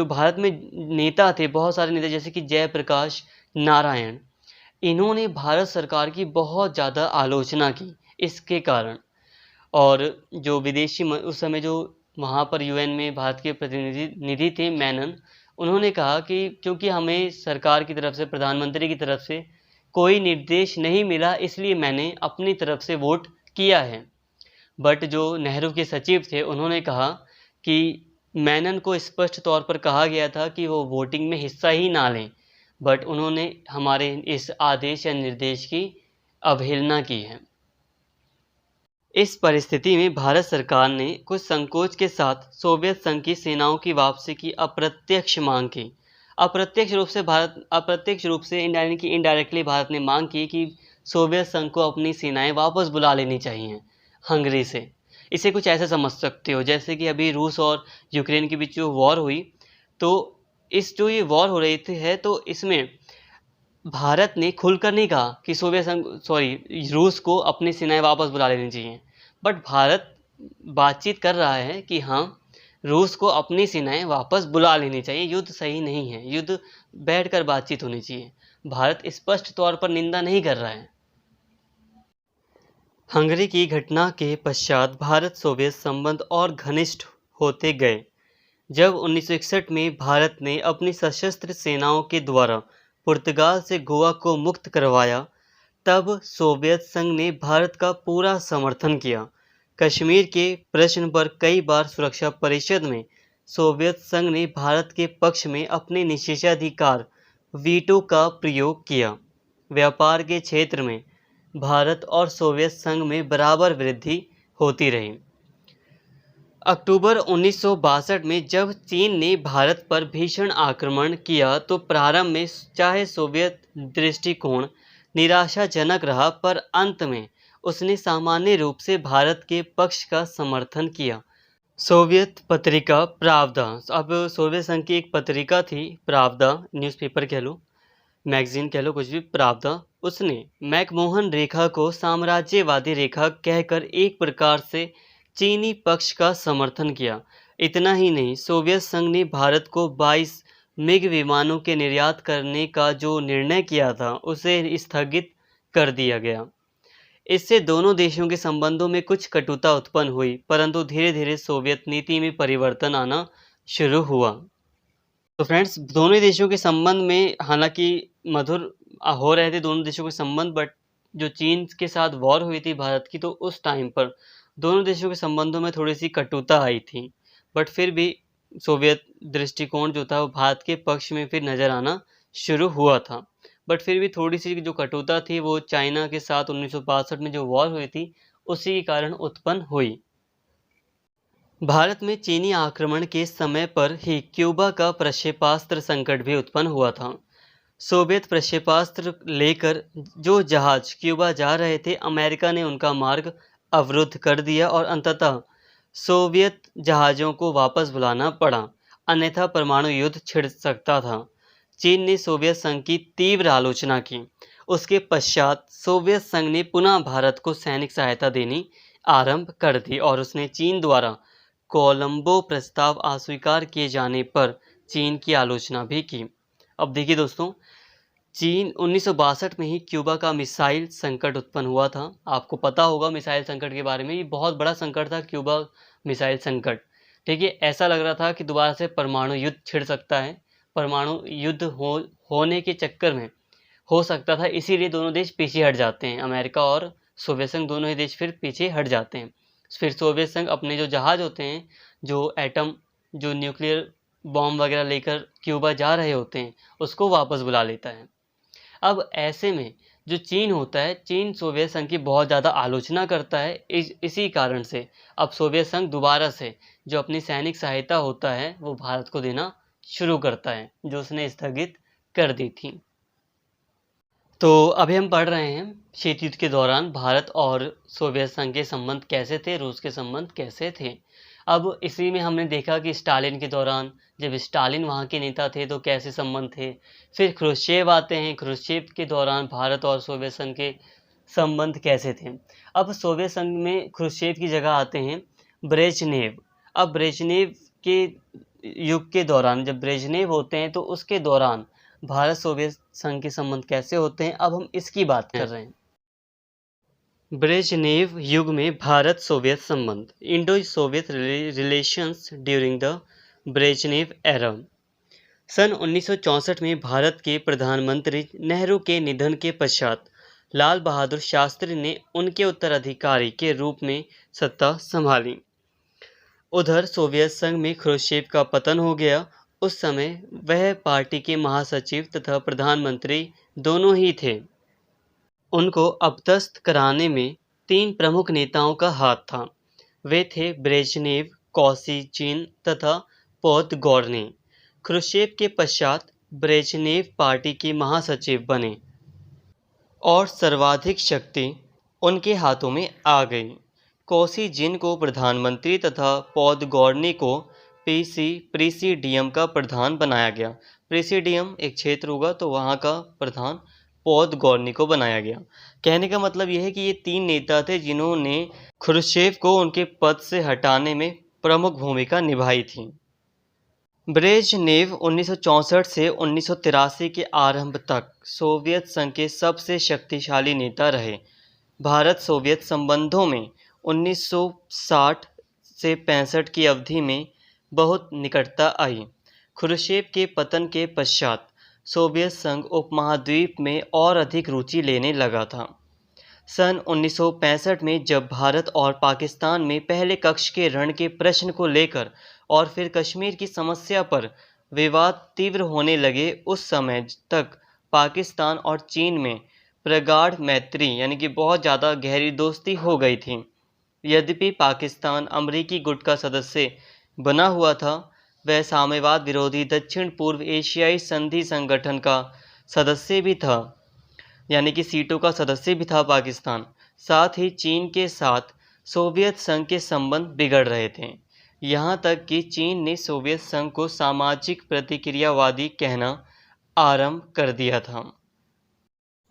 भारत में नेता थे, बहुत सारे नेता, जैसे कि जयप्रकाश नारायण, इन्होंने भारत सरकार की बहुत ज़्यादा आलोचना की इसके कारण। और जो विदेशी उस समय जो वहाँ पर यूएन में भारत के प्रतिनिधि थे, मेनन, उन्होंने कहा कि क्योंकि हमें सरकार की तरफ से, प्रधानमंत्री की तरफ से कोई निर्देश नहीं मिला, इसलिए मैंने अपनी तरफ से वोट किया है। बट जो नेहरू के सचिव थे, उन्होंने कहा कि मेनन को स्पष्ट तौर पर कहा गया था कि वो वोटिंग में हिस्सा ही ना लें, बट उन्होंने हमारे इस आदेश या निर्देश की अवहेलना की है। इस परिस्थिति में भारत सरकार ने कुछ संकोच के साथ सोवियत संघ की सेनाओं की वापसी की अप्रत्यक्ष मांग की। अप्रत्यक्ष रूप से इनडायरेक्टली भारत ने मांग की कि सोवियत संघ को अपनी सेनाएं वापस बुला लेनी चाहिए हंगरी से। इसे कुछ ऐसे समझ सकते हो जैसे कि अभी रूस और यूक्रेन के बीच जो वॉर हुई, तो ये वॉर हो रही थी तो इसमें भारत ने खुलकर नहीं कहा कि रूस को अपनी सेनाएं वापस बुला लेनी चाहिए। बट भारत बातचीत कर रहा है कि हाँ, रूस को अपनी सेनाएं वापस बुला लेनी चाहिए, युद्ध सही नहीं है, युद्ध बैठकर बातचीत होनी चाहिए। भारत स्पष्ट तौर पर निंदा नहीं कर रहा है। हंगरी की घटना के पश्चात भारत सोवियत संबंध और घनिष्ठ होते गए। जब 1961 में भारत ने अपनी सशस्त्र सेनाओं के द्वारा पुर्तगाल से गोवा को मुक्त करवाया, तब सोवियत संघ ने भारत का पूरा समर्थन किया। कश्मीर के प्रश्न पर कई बार सुरक्षा परिषद में सोवियत संघ ने भारत के पक्ष में अपने निषेधाधिकार वीटो का प्रयोग किया। व्यापार के क्षेत्र में भारत और सोवियत संघ में बराबर वृद्धि होती रही। अक्टूबर 1962 में जब चीन ने भारत पर भीषण आक्रमण किया तो प्रारंभ में चाहे सोवियत दृष्टिकोण निराशाजनक रहा, पर अंत में उसने सामान्य रूप से भारत के पक्ष का समर्थन किया। सोवियत पत्रिका प्रावदा, अब सोवियत संघ की एक पत्रिका थी प्रावदा, न्यूज़पेपर कह लो, मैगजीन कह लो, कुछ भी, प्रावदा, उसने मैकमोहन रेखा को साम्राज्यवादी रेखा कहकर एक प्रकार से चीनी पक्ष का समर्थन किया। इतना ही नहीं, सोवियत संघ ने भारत को 22 मिग विमानों के निर्यात करने का जो निर्णय किया था उसे स्थगित कर दिया गया। इससे दोनों देशों के संबंधों में कुछ कटुता उत्पन्न हुई, परंतु धीरे धीरे सोवियत नीति में परिवर्तन आना शुरू हुआ। तो फ्रेंड्स, दोनों देशों के संबंध में हालांकि मधुर हो रहे थे दोनों देशों के संबंध, बट जो चीन के साथ वॉर हुई थी भारत की, तो उस टाइम पर दोनों देशों के संबंधों में थोड़ी सी कटुता आई थी। बट फिर भी सोवियत दृष्टिकोण जो था वो भारत के पक्ष में फिर नज़र आना शुरू हुआ था। बट फिर भी थोड़ी सी जो कटुता थी वो चाइना के साथ 1962 में जो वॉर हुई थी उसी के कारण उत्पन्न हुई। भारत में चीनी आक्रमण के समय पर ही क्यूबा का प्रक्षेपास्त्र संकट भी उत्पन्न हुआ था। सोवियत प्रक्षेपास्त्र लेकर जो जहाज क्यूबा जा रहे थे, अमेरिका ने उनका मार्ग अवरुद्ध कर दिया और अंततः सोवियत जहाज़ों को वापस बुलाना पड़ा, अन्यथा परमाणु युद्ध छिड़ सकता था। चीन ने सोवियत संघ की तीव्र आलोचना की। उसके पश्चात सोवियत संघ ने पुनः भारत को सैनिक सहायता देनी आरंभ कर दी और उसने चीन द्वारा कोलंबो प्रस्ताव अस्वीकार किए जाने पर चीन की आलोचना भी की। अब देखिए दोस्तों, चीन 1962 में ही क्यूबा का मिसाइल संकट उत्पन्न हुआ था। आपको पता होगा मिसाइल संकट के बारे में, ये बहुत बड़ा संकट था क्यूबा मिसाइल संकट। ठीक है, ऐसा लग रहा था कि दोबारा से परमाणु युद्ध छिड़ सकता है, परमाणु युद्ध होने के चक्कर में हो सकता था, इसीलिए दोनों देश पीछे हट जाते हैं, अमेरिका और सोवियत संघ दोनों ही देश फिर पीछे हट जाते हैं। फिर सोवियत संघ अपने जो जहाज़ होते हैं, जो एटम, जो न्यूक्लियर बॉम्ब वगैरह लेकर क्यूबा जा रहे होते हैं, उसको वापस बुला लेता है। अब ऐसे में जो चीन होता है, चीन सोवियत संघ की बहुत ज़्यादा आलोचना करता है। इसी कारण से अब सोवियत संघ दोबारा से जो अपनी सैनिक सहायता होता है वो भारत को देना शुरू करता है, जो उसने स्थगित कर दी थी। तो अभी हम पढ़ रहे हैं शीत युद्ध के दौरान भारत और सोवियत संघ के संबंध कैसे थे, रूस के संबंध कैसे थे। अब इसी में हमने देखा कि स्टालिन के दौरान, जब स्टालिन वहाँ के नेता थे तो कैसे संबंध थे। फिर ख्रुश्चेव आते हैं, ख्रुश्चेव के दौरान भारत और सोवियत संघ के संबंध कैसे थे। अब सोवियत संघ में ख्रुश्चेव की जगह आते हैं ब्रेजनेव। अब ब्रेजनेव के युग के दौरान, जब ब्रेजनेव होते हैं तो उसके दौरान भारत सोवियत संघ के संबंध कैसे होते हैं, अब हम इसकी बात कर रहे हैं। ब्रेजनेव युग में भारत सोवियत संबंध, Indo Soviet relations during the Brezhnev era. सन 1964 में भारत के प्रधानमंत्री नेहरू के निधन के पश्चात लाल बहादुर शास्त्री ने उनके उत्तराधिकारी के रूप में सत्ता संभाली। उधर सोवियत संघ में ख्रुश्चेव का पतन हो गया। उस समय वह पार्टी के महासचिव तथा प्रधानमंत्री दोनों ही थे। उनको अपदस्थ कराने में 3 प्रमुख नेताओं का हाथ था। वे थे ब्रेजनेव, कोसिजिन तथा पोदगोर्नी। ख्रुश्चेव के पश्चात ब्रेजनेव पार्टी के महासचिव बने और सर्वाधिक शक्ति उनके हाथों में आ गई। कोसिजिन को प्रधानमंत्री तथा पोदगोर्नी को प्रेसिडियम का प्रधान बनाया गया। प्रेसिडियम एक क्षेत्र होगा तो वहाँ का प्रधान पोदगोर्नी को बनाया गया। कहने का मतलब यह है कि ये 3 नेता थे जिन्होंने ख्रुश्चेव को उनके पद से हटाने में प्रमुख भूमिका निभाई थी। ब्रेजनेव 1964 से 1983 के आरंभ तक सोवियत संघ के सबसे शक्तिशाली नेता रहे। भारत सोवियत संबंधों में 1960 से 65 की अवधि में बहुत निकटता आई। ख्रुश्चेव के पतन के पश्चात सोवियत संघ उपमहाद्वीप में और अधिक रुचि लेने लगा था। सन 1965 में जब भारत और पाकिस्तान में पहले कक्ष के रण के प्रश्न को लेकर और फिर कश्मीर की समस्या पर विवाद तीव्र होने लगे, उस समय तक पाकिस्तान और चीन में प्रगाढ़ मैत्री यानी कि बहुत ज़्यादा गहरी दोस्ती हो गई थी। यद्यपि पाकिस्तान अमरीकी गुट का सदस्य बना हुआ था, वह साम्यवाद विरोधी दक्षिण पूर्व एशियाई संधि संगठन का सदस्य भी था, यानी कि सीटों का सदस्य भी था पाकिस्तान। साथ ही चीन के साथ सोवियत संघ के संबंध बिगड़ रहे थे, यहाँ तक कि चीन ने सोवियत संघ को सामाजिक प्रतिक्रियावादी कहना आरंभ कर दिया था।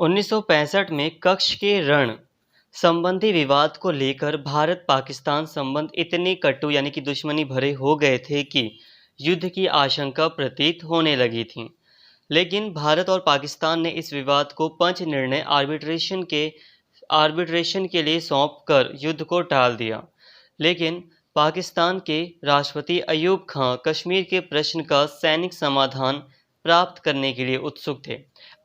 1965 में कक्ष के रण संबंधी विवाद को लेकर भारत पाकिस्तान संबंध इतने कटु यानी कि दुश्मनी भरे हो गए थे कि युद्ध की आशंका प्रतीत होने लगी थी। लेकिन भारत और पाकिस्तान ने इस विवाद को पंच निर्णय आर्बिट्रेशन के लिए सौंपकर युद्ध को टाल दिया। लेकिन पाकिस्तान के राष्ट्रपति अयूब खां कश्मीर के प्रश्न का सैनिक समाधान प्राप्त करने के लिए उत्सुक थे।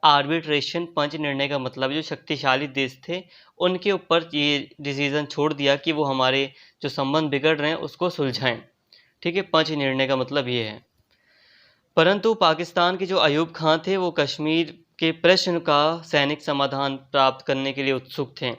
आर्बिट्रेशन पंच निर्णय का मतलब जो शक्तिशाली देश थे उनके ऊपर ये डिसीजन छोड़ दिया कि वो हमारे जो संबंध बिगड़ रहे हैं उसको सुलझाएं। ठीक है, पंच निर्णय का मतलब ये है। परंतु पाकिस्तान के जो अयूब खां थे वो कश्मीर के प्रश्न का सैनिक समाधान प्राप्त करने के लिए उत्सुक थे।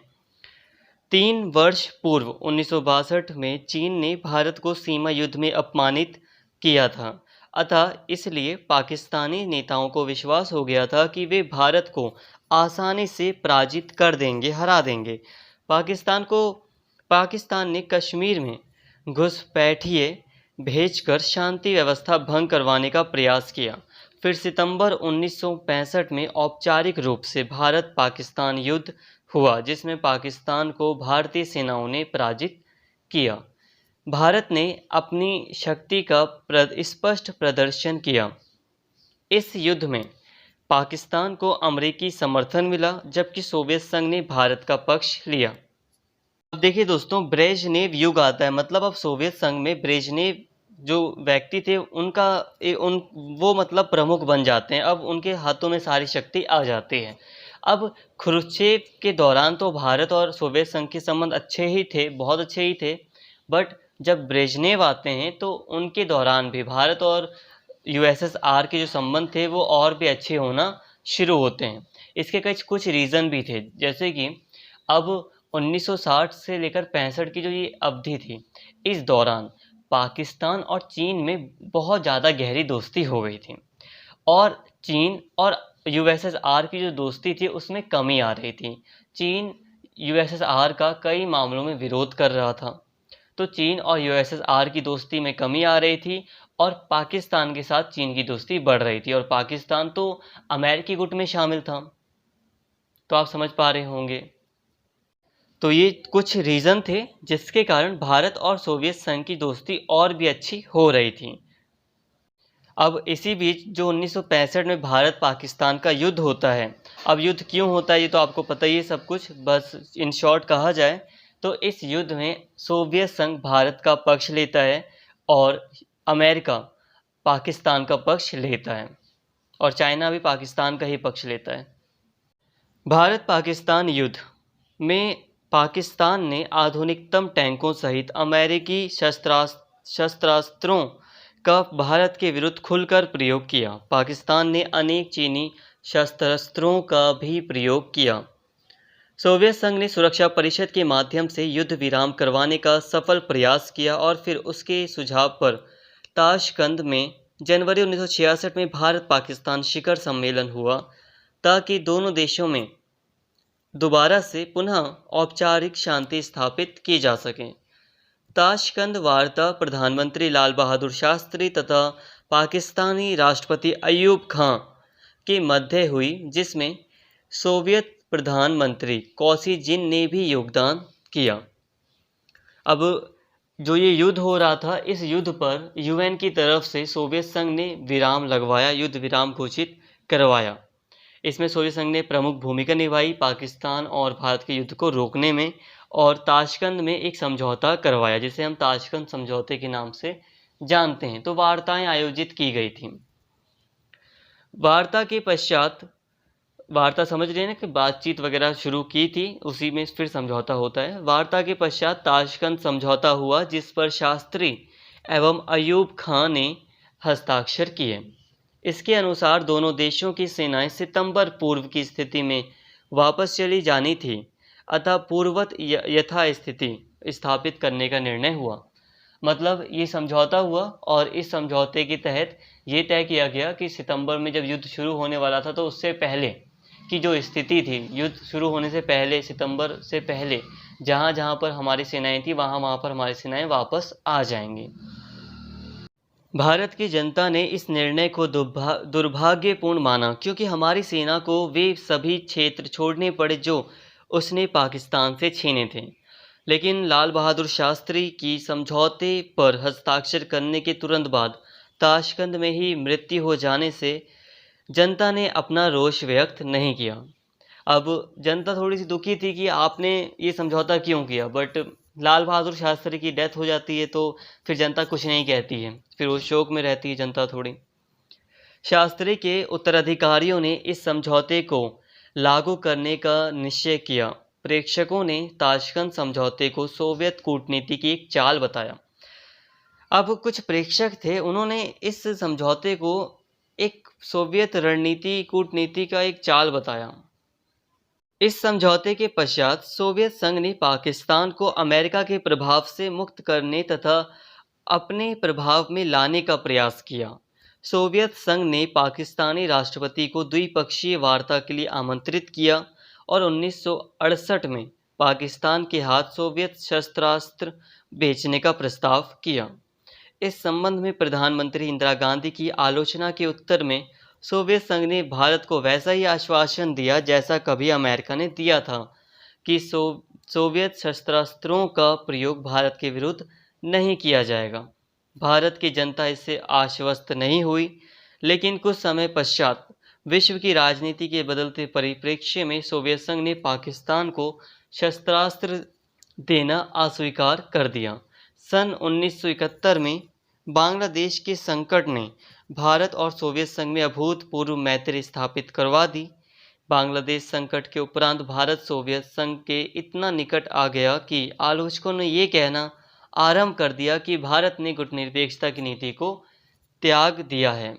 3 वर्ष पूर्व 1962 में चीन ने भारत को सीमा युद्ध में अपमानित किया था, अतः इसलिए पाकिस्तानी नेताओं को विश्वास हो गया था कि वे भारत को आसानी से पराजित कर देंगे, हरा देंगे। पाकिस्तान ने कश्मीर में घुसपैठिए भेजकर शांति व्यवस्था भंग करवाने का प्रयास किया। फिर सितंबर 1965 में औपचारिक रूप से भारत पाकिस्तान युद्ध हुआ, जिसमें पाकिस्तान को भारतीय सेनाओं ने पराजित किया। भारत ने अपनी शक्ति का स्पष्ट प्रदर्शन किया। इस युद्ध में पाकिस्तान को अमेरिकी समर्थन मिला, जबकि सोवियत संघ ने भारत का पक्ष लिया। अब देखिए दोस्तों, ब्रेजनेव युग आता है, मतलब अब सोवियत संघ में ब्रेजनेव जो व्यक्ति थे वो मतलब प्रमुख बन जाते हैं। अब उनके हाथों में सारी शक्ति आ जाती है। अब ख्रुश्चेव के दौरान तो भारत और सोवियत संघ के संबंध अच्छे ही थे, बहुत अच्छे ही थे, बट जब ब्रेजनेव आते हैं तो उनके दौरान भी भारत और यूएसएसआर के जो संबंध थे वो और भी अच्छे होना शुरू होते हैं। इसके कुछ रीज़न भी थे, जैसे कि अब 1960 से लेकर 65 की जो ये अवधि थी, इस दौरान पाकिस्तान और चीन में बहुत ज़्यादा गहरी दोस्ती हो गई थी और चीन और यूएसएसआर की जो दोस्ती थी उसमें कमी आ रही थी। चीन यूएसएसआर का कई मामलों में विरोध कर रहा था, तो चीन और यूएसएसआर की दोस्ती में कमी आ रही थी और पाकिस्तान के साथ चीन की दोस्ती बढ़ रही थी, और पाकिस्तान तो अमेरिकी गुट में शामिल था, तो आप समझ पा रहे होंगे। तो ये कुछ रीज़न थे जिसके कारण भारत और सोवियत संघ की दोस्ती और भी अच्छी हो रही थी। अब इसी बीच जो 1965 में भारत पाकिस्तान का युद्ध होता है, अब युद्ध क्यों होता है ये तो आपको पता ही है सब कुछ, बस इन शॉर्ट कहा जाए तो इस युद्ध में सोवियत संघ भारत का पक्ष लेता है और अमेरिका पाकिस्तान का पक्ष लेता है, और चाइना भी पाकिस्तान का ही पक्ष लेता है। भारत पाकिस्तान युद्ध में पाकिस्तान ने आधुनिकतम टैंकों सहित अमेरिकी शस्त्रास्त्रों का भारत के विरुद्ध खुलकर प्रयोग किया। पाकिस्तान ने अनेक चीनी शस्त्रास्त्रों का भी प्रयोग किया। सोवियत संघ ने सुरक्षा परिषद के माध्यम से युद्ध विराम करवाने का सफल प्रयास किया और फिर उसके सुझाव पर ताशकंद में जनवरी 1966 में भारत पाकिस्तान शिखर सम्मेलन हुआ ताकि दोनों देशों में दोबारा से पुनः औपचारिक शांति स्थापित की जा सके। ताशकंद वार्ता प्रधानमंत्री लाल बहादुर शास्त्री तथा पाकिस्तानी राष्ट्रपति अयूब खां के मध्य हुई, जिसमें सोवियत प्रधानमंत्री कोसिजिन ने भी योगदान किया। अब जो ये युद्ध हो रहा था, इस युद्ध पर यूएन की तरफ से सोवियत संघ ने विराम लगवाया, युद्ध विराम घोषित करवाया। इसमें सोवियत संघ ने प्रमुख भूमिका निभाई पाकिस्तान और भारत के युद्ध को रोकने में, और ताशकंद में एक समझौता करवाया जिसे हम ताशकंद समझौते के नाम से जानते हैं। तो वार्ताएं आयोजित की गई थी। वार्ता के पश्चात वार्ता समझ रहे हैं ना कि बातचीत वगैरह शुरू की थी, उसी में फिर समझौता होता है। वार्ता के पश्चात ताशकंद समझौता हुआ जिस पर शास्त्री एवं अयूब खां ने हस्ताक्षर किए। इसके अनुसार दोनों देशों की सेनाएं सितंबर पूर्व की स्थिति में वापस चली जानी थी, अतः पूर्ववत यथास्थिति स्थापित करने का निर्णय हुआ। मतलब ये समझौता हुआ और इस समझौते के तहत ये तय किया गया कि सितंबर में जब युद्ध शुरू होने वाला था तो उससे पहले की जो स्थिति थी, युद्ध शुरू होने से पहले, सितंबर से पहले जहाँ जहाँ पर हमारी सेनाएं थी वहाँ पर हमारी सेनाएं वापस आ जाएंगी। भारत की जनता ने इस निर्णय को दुर्भाग्यपूर्ण माना, क्योंकि हमारी सेना को वे सभी क्षेत्र छोड़ने पड़े जो उसने पाकिस्तान से छीने थे। लेकिन लाल बहादुर शास्त्री की समझौते पर हस्ताक्षर करने के तुरंत बाद ताशकंद में ही मृत्यु हो जाने से जनता ने अपना रोष व्यक्त नहीं किया। अब जनता थोड़ी सी दुखी थी कि आपने ये समझौता क्यों किया, बट लाल बहादुर शास्त्री की डेथ हो जाती है तो फिर जनता कुछ नहीं कहती है, फिर वो शोक में रहती है जनता थोड़ी। शास्त्री के उत्तराधिकारियों ने इस समझौते को लागू करने का निश्चय किया। प्रेक्षकों ने ताशकंद समझौते को सोवियत कूटनीति की एक चाल बताया। अब कुछ प्रेक्षक थे, उन्होंने इस समझौते को एक सोवियत रणनीति कूटनीति का एक चाल बताया। इस समझौते के पश्चात सोवियत संघ ने पाकिस्तान को अमेरिका के प्रभाव से मुक्त करने तथा अपने प्रभाव में लाने का प्रयास किया। सोवियत संघ ने पाकिस्तानी राष्ट्रपति को द्विपक्षीय वार्ता के लिए आमंत्रित किया और 1968 में पाकिस्तान के हाथ सोवियत शस्त्रास्त्र बेचने का प्रस्ताव किया। इस संबंध में प्रधानमंत्री इंदिरा गांधी की आलोचना के उत्तर में सोवियत संघ ने भारत को वैसा ही आश्वासन दिया जैसा कभी अमेरिका ने दिया था कि सोवियत शस्त्रास्त्रों का प्रयोग भारत के विरुद्ध नहीं किया जाएगा। भारत की जनता इससे आश्वस्त नहीं हुई, लेकिन कुछ समय पश्चात विश्व की राजनीति के बदलते परिप्रेक्ष्य में सोवियत संघ ने पाकिस्तान को शस्त्रास्त्र देना अस्वीकार कर दिया। सन 1971 में बांग्लादेश के संकट ने भारत और सोवियत संघ में अभूतपूर्व मैत्री स्थापित करवा दी। बांग्लादेश संकट के उपरांत भारत सोवियत संघ के इतना निकट आ गया कि आलोचकों ने ये कहना आरंभ कर दिया कि भारत ने गुटनिरपेक्षता की नीति को त्याग दिया है।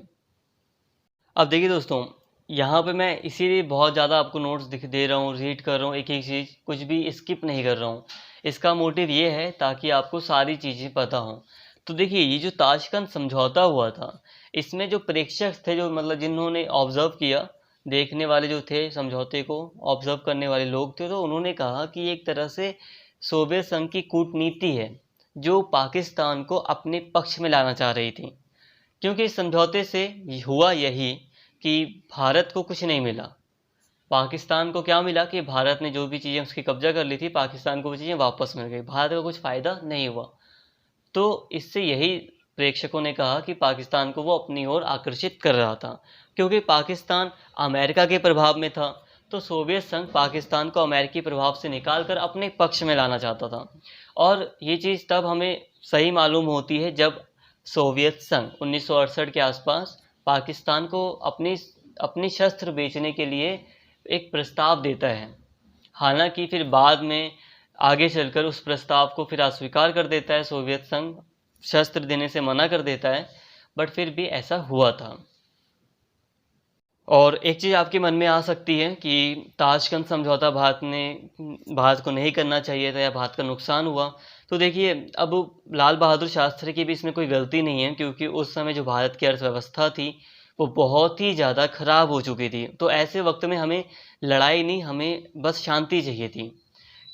अब देखिए दोस्तों, यहाँ पे मैं इसीलिए बहुत ज़्यादा आपको नोट्स दे रहा हूँ, रीड कर रहा हूँ, एक एक चीज़ कुछ भी स्किप नहीं कर रहा हूँ। इसका मोटिव ये है ताकि आपको सारी चीज़ें पता हों। तो देखिए, ये जो ताशकंद समझौता हुआ था, इसमें जो प्रेक्षक थे, जो मतलब जिन्होंने ऑब्ज़र्व किया, देखने वाले जो थे, समझौते को ऑब्ज़र्व करने वाले लोग थे, तो उन्होंने कहा कि एक तरह से सोवियत संघ की कूटनीति है जो पाकिस्तान को अपने पक्ष में लाना चाह रही थी। क्योंकि इस समझौते से हुआ यही कि भारत को कुछ नहीं मिला। पाकिस्तान को क्या मिला कि भारत ने जो भी चीज़ें उसकी कब्जा कर ली थी, पाकिस्तान को वो चीज़ें वापस मिल गई, भारत को कुछ फ़ायदा नहीं हुआ। तो इससे यही प्रेक्षकों ने कहा कि पाकिस्तान को वो अपनी ओर आकर्षित कर रहा था, क्योंकि पाकिस्तान अमेरिका के प्रभाव में था, तो सोवियत संघ पाकिस्तान को अमेरिकी प्रभाव से निकाल कर अपने पक्ष में लाना चाहता था। और ये चीज़ तब हमें सही मालूम होती है जब सोवियत संघ 1968 के आसपास पाकिस्तान को अपनी शस्त्र बेचने के लिए एक प्रस्ताव देता है। हालांकि फिर बाद में आगे चलकर उस प्रस्ताव को फिर अस्वीकार कर देता है सोवियत संघ, शस्त्र देने से मना कर देता है, बट फिर भी ऐसा हुआ था। और एक चीज़ आपके मन में आ सकती है कि ताशकंद समझौता भारत को नहीं करना चाहिए था या भारत का नुकसान हुआ। तो देखिए, अब लाल बहादुर शास्त्री की भी इसमें कोई गलती नहीं है, क्योंकि उस समय जो भारत की अर्थव्यवस्था थी वो बहुत ही ज़्यादा ख़राब हो चुकी थी। तो ऐसे वक्त में हमें लड़ाई नहीं, हमें बस शांति चाहिए थी,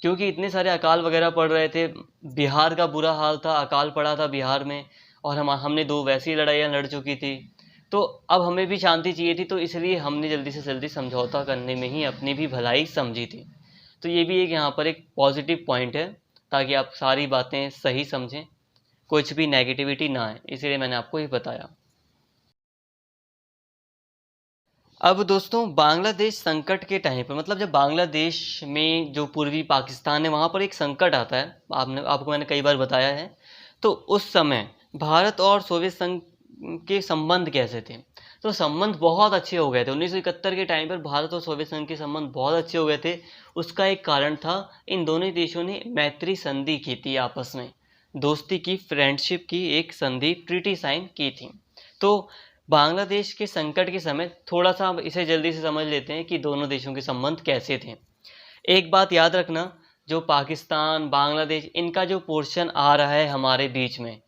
क्योंकि इतने सारे अकाल वगैरह पड़ रहे थे। बिहार का बुरा हाल था, अकाल पड़ा था बिहार में, और हमने 2 वैसी लड़ाइयाँ लड़ चुकी थी। तो अब हमें भी शांति चाहिए थी, तो इसलिए हमने जल्दी से जल्दी समझौता करने में ही अपनी भी भलाई समझी थी। तो ये भी एक यहाँ पर एक पॉजिटिव पॉइंट है, ताकि आप सारी बातें सही समझें, कुछ भी नेगेटिविटी ना आए, इसलिए मैंने आपको ये बताया। अब दोस्तों, बांग्लादेश संकट के टाइम पर, मतलब जब बांग्लादेश में जो पूर्वी पाकिस्तान है वहाँ पर एक संकट आता है, आपको मैंने कई बार बताया है, तो उस समय भारत और सोवियत संघ के संबंध कैसे थे। तो संबंध बहुत अच्छे हो गए थे 1971 के टाइम पर। भारत और सोवियत संघ के संबंध बहुत अच्छे हो गए थे। उसका एक कारण था, इन दोनों देशों ने मैत्री संधि की थी, आपस में दोस्ती की, फ्रेंडशिप की एक संधि, ट्रीटी साइन की थी। तो बांग्लादेश के संकट के समय थोड़ा सा हम इसे जल्दी से समझ लेते हैं कि दोनों देशों के संबंध कैसे थे। एक बात याद रखना, जो पाकिस्तान बांग्लादेश इनका जो पोर्शन आ रहा है हमारे बीच में,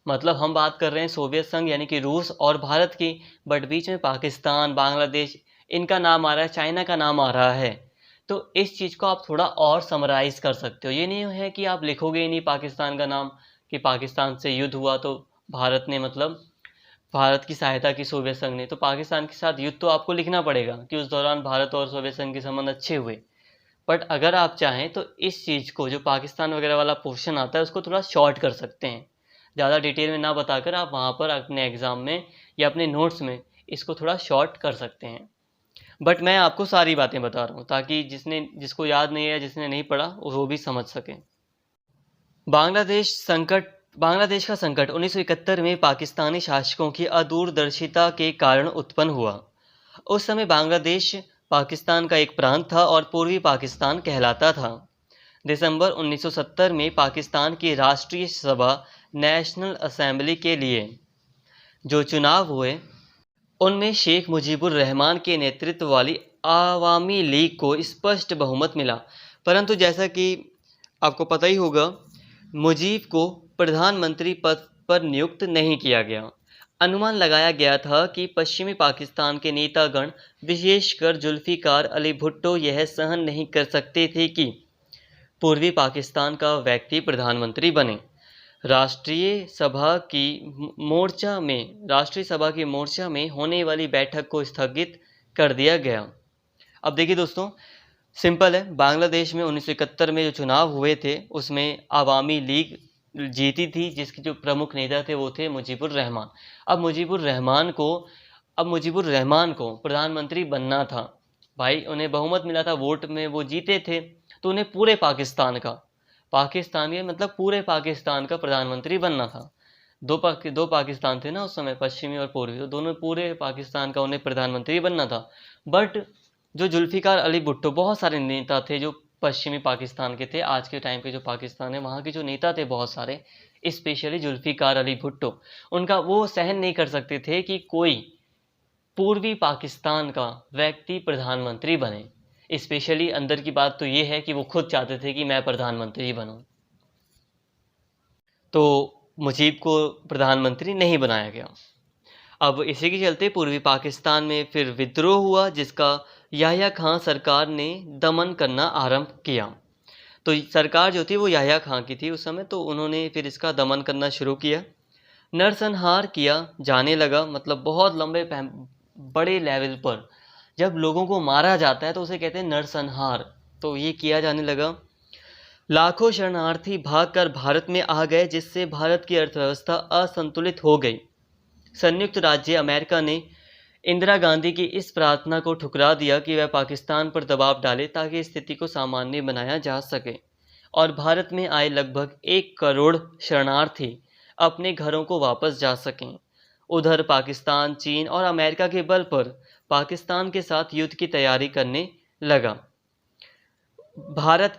मतलब हम बात कर रहे हैं सोवियत संघ यानी कि रूस और भारत की, बट बीच में पाकिस्तान बांग्लादेश इनका नाम आ रहा है, चाइना का नाम आ रहा है। तो इस चीज़ को आप थोड़ा और समराइज कर सकते हो। ये नहीं है कि आप लिखोगे ही नहीं पाकिस्तान का नाम कि पाकिस्तान से युद्ध हुआ तो भारत ने, मतलब भारत की सहायता की सोवियत संघ ने, तो पाकिस्तान के साथ युद्ध तो आपको लिखना पड़ेगा कि उस दौरान भारत और सोवियत संघ के संबंध अच्छे हुए। बट अगर आप चाहें तो इस चीज़ को, जो पाकिस्तान वगैरह वाला पोर्शन आता है, उसको थोड़ा शॉर्ट कर सकते हैं। ज़्यादा डिटेल में ना बताकर आप वहाँ पर अपने एग्ज़ाम में या अपने नोट्स में इसको थोड़ा शॉर्ट कर सकते हैं। बट मैं आपको सारी बातें बता रहा हूँ ताकि जिसको याद नहीं है, जिसने नहीं पढ़ा, वो भी समझ सके। बांग्लादेश का संकट 1971 में पाकिस्तानी शासकों की अदूरदर्शिता के कारण उत्पन्न हुआ। उस समय बांग्लादेश पाकिस्तान का एक प्रांत था और पूर्वी पाकिस्तान कहलाता था। दिसंबर 1970 में पाकिस्तान की राष्ट्रीय सभा नेशनल असेंबली के लिए जो चुनाव हुए, उनमें शेख मुजीबुर रहमान के नेतृत्व वाली आवामी लीग को स्पष्ट बहुमत मिला। परंतु जैसा कि आपको पता ही होगा, मुजीब को प्रधानमंत्री पद पर नियुक्त नहीं किया गया। अनुमान लगाया गया था कि पश्चिमी पाकिस्तान के नेतागण, विशेषकर जुल्फिकार अली भुट्टो, यह सहन नहीं कर सकते थे कि पूर्वी पाकिस्तान का व्यक्ति प्रधानमंत्री बने। राष्ट्रीय सभा की मोर्चा में होने वाली बैठक को स्थगित कर दिया गया। अब देखिए दोस्तों, सिंपल है, बांग्लादेश में 1971 में जो चुनाव हुए थे उसमें आवामी लीग जीती थी, जिसके जो प्रमुख नेता थे वो थे मुजीबुर रहमान। अब मुजीबुर रहमान को प्रधानमंत्री बनना था भाई, उन्हें बहुमत मिला था, वोट में वो जीते थे, तो उन्हें पूरे पाकिस्तान के मतलब पूरे पाकिस्तान का प्रधानमंत्री बनना था। दो पाकिस्तान थे ना उस समय, पश्चिमी और पूर्वी, तो दोनों पूरे पाकिस्तान का उन्हें प्रधानमंत्री बनना था। बट जो जुल्फिकार अली भुट्टो, बहुत सारे नेता थे जो पश्चिमी पाकिस्तान के थे, आज के टाइम पे जो पाकिस्तान है वहाँ के जो नेता थे बहुत सारे, स्पेशली जुल्फिकार अली भुट्टो, उनका वो सहन नहीं कर सकते थे कि कोई पूर्वी पाकिस्तान का व्यक्ति प्रधानमंत्री बने। स्पेशली अंदर की बात तो ये है कि वो खुद चाहते थे कि मैं प्रधानमंत्री बनूं, तो मुजीब को प्रधानमंत्री नहीं बनाया गया। अब इसी के चलते पूर्वी पाकिस्तान में फिर विद्रोह हुआ, जिसका याह्या खां सरकार ने दमन करना आरंभ किया। तो सरकार जो थी वो याह्या खां की थी उस समय, तो उन्होंने फिर इसका दमन करना शुरू किया, नरसंहार किया जाने लगा। मतलब बहुत बड़े लेवल पर जब लोगों को मारा जाता है तो उसे कहते हैं नरसंहार, तो ये किया जाने लगा। लाखों शरणार्थी भागकर भारत में आ गए, जिससे भारत की अर्थव्यवस्था असंतुलित हो गई। संयुक्त राज्य अमेरिका ने इंदिरा गांधी की इस प्रार्थना को ठुकरा दिया कि वह पाकिस्तान पर दबाव डाले ताकि स्थिति को सामान्य बनाया जा सके और भारत में आए लगभग 1 करोड़ शरणार्थी अपने घरों को वापस जा सकें। उधर पाकिस्तान चीन और अमेरिका के बल पर पाकिस्तान के साथ युद्ध की तैयारी करने लगा। भारत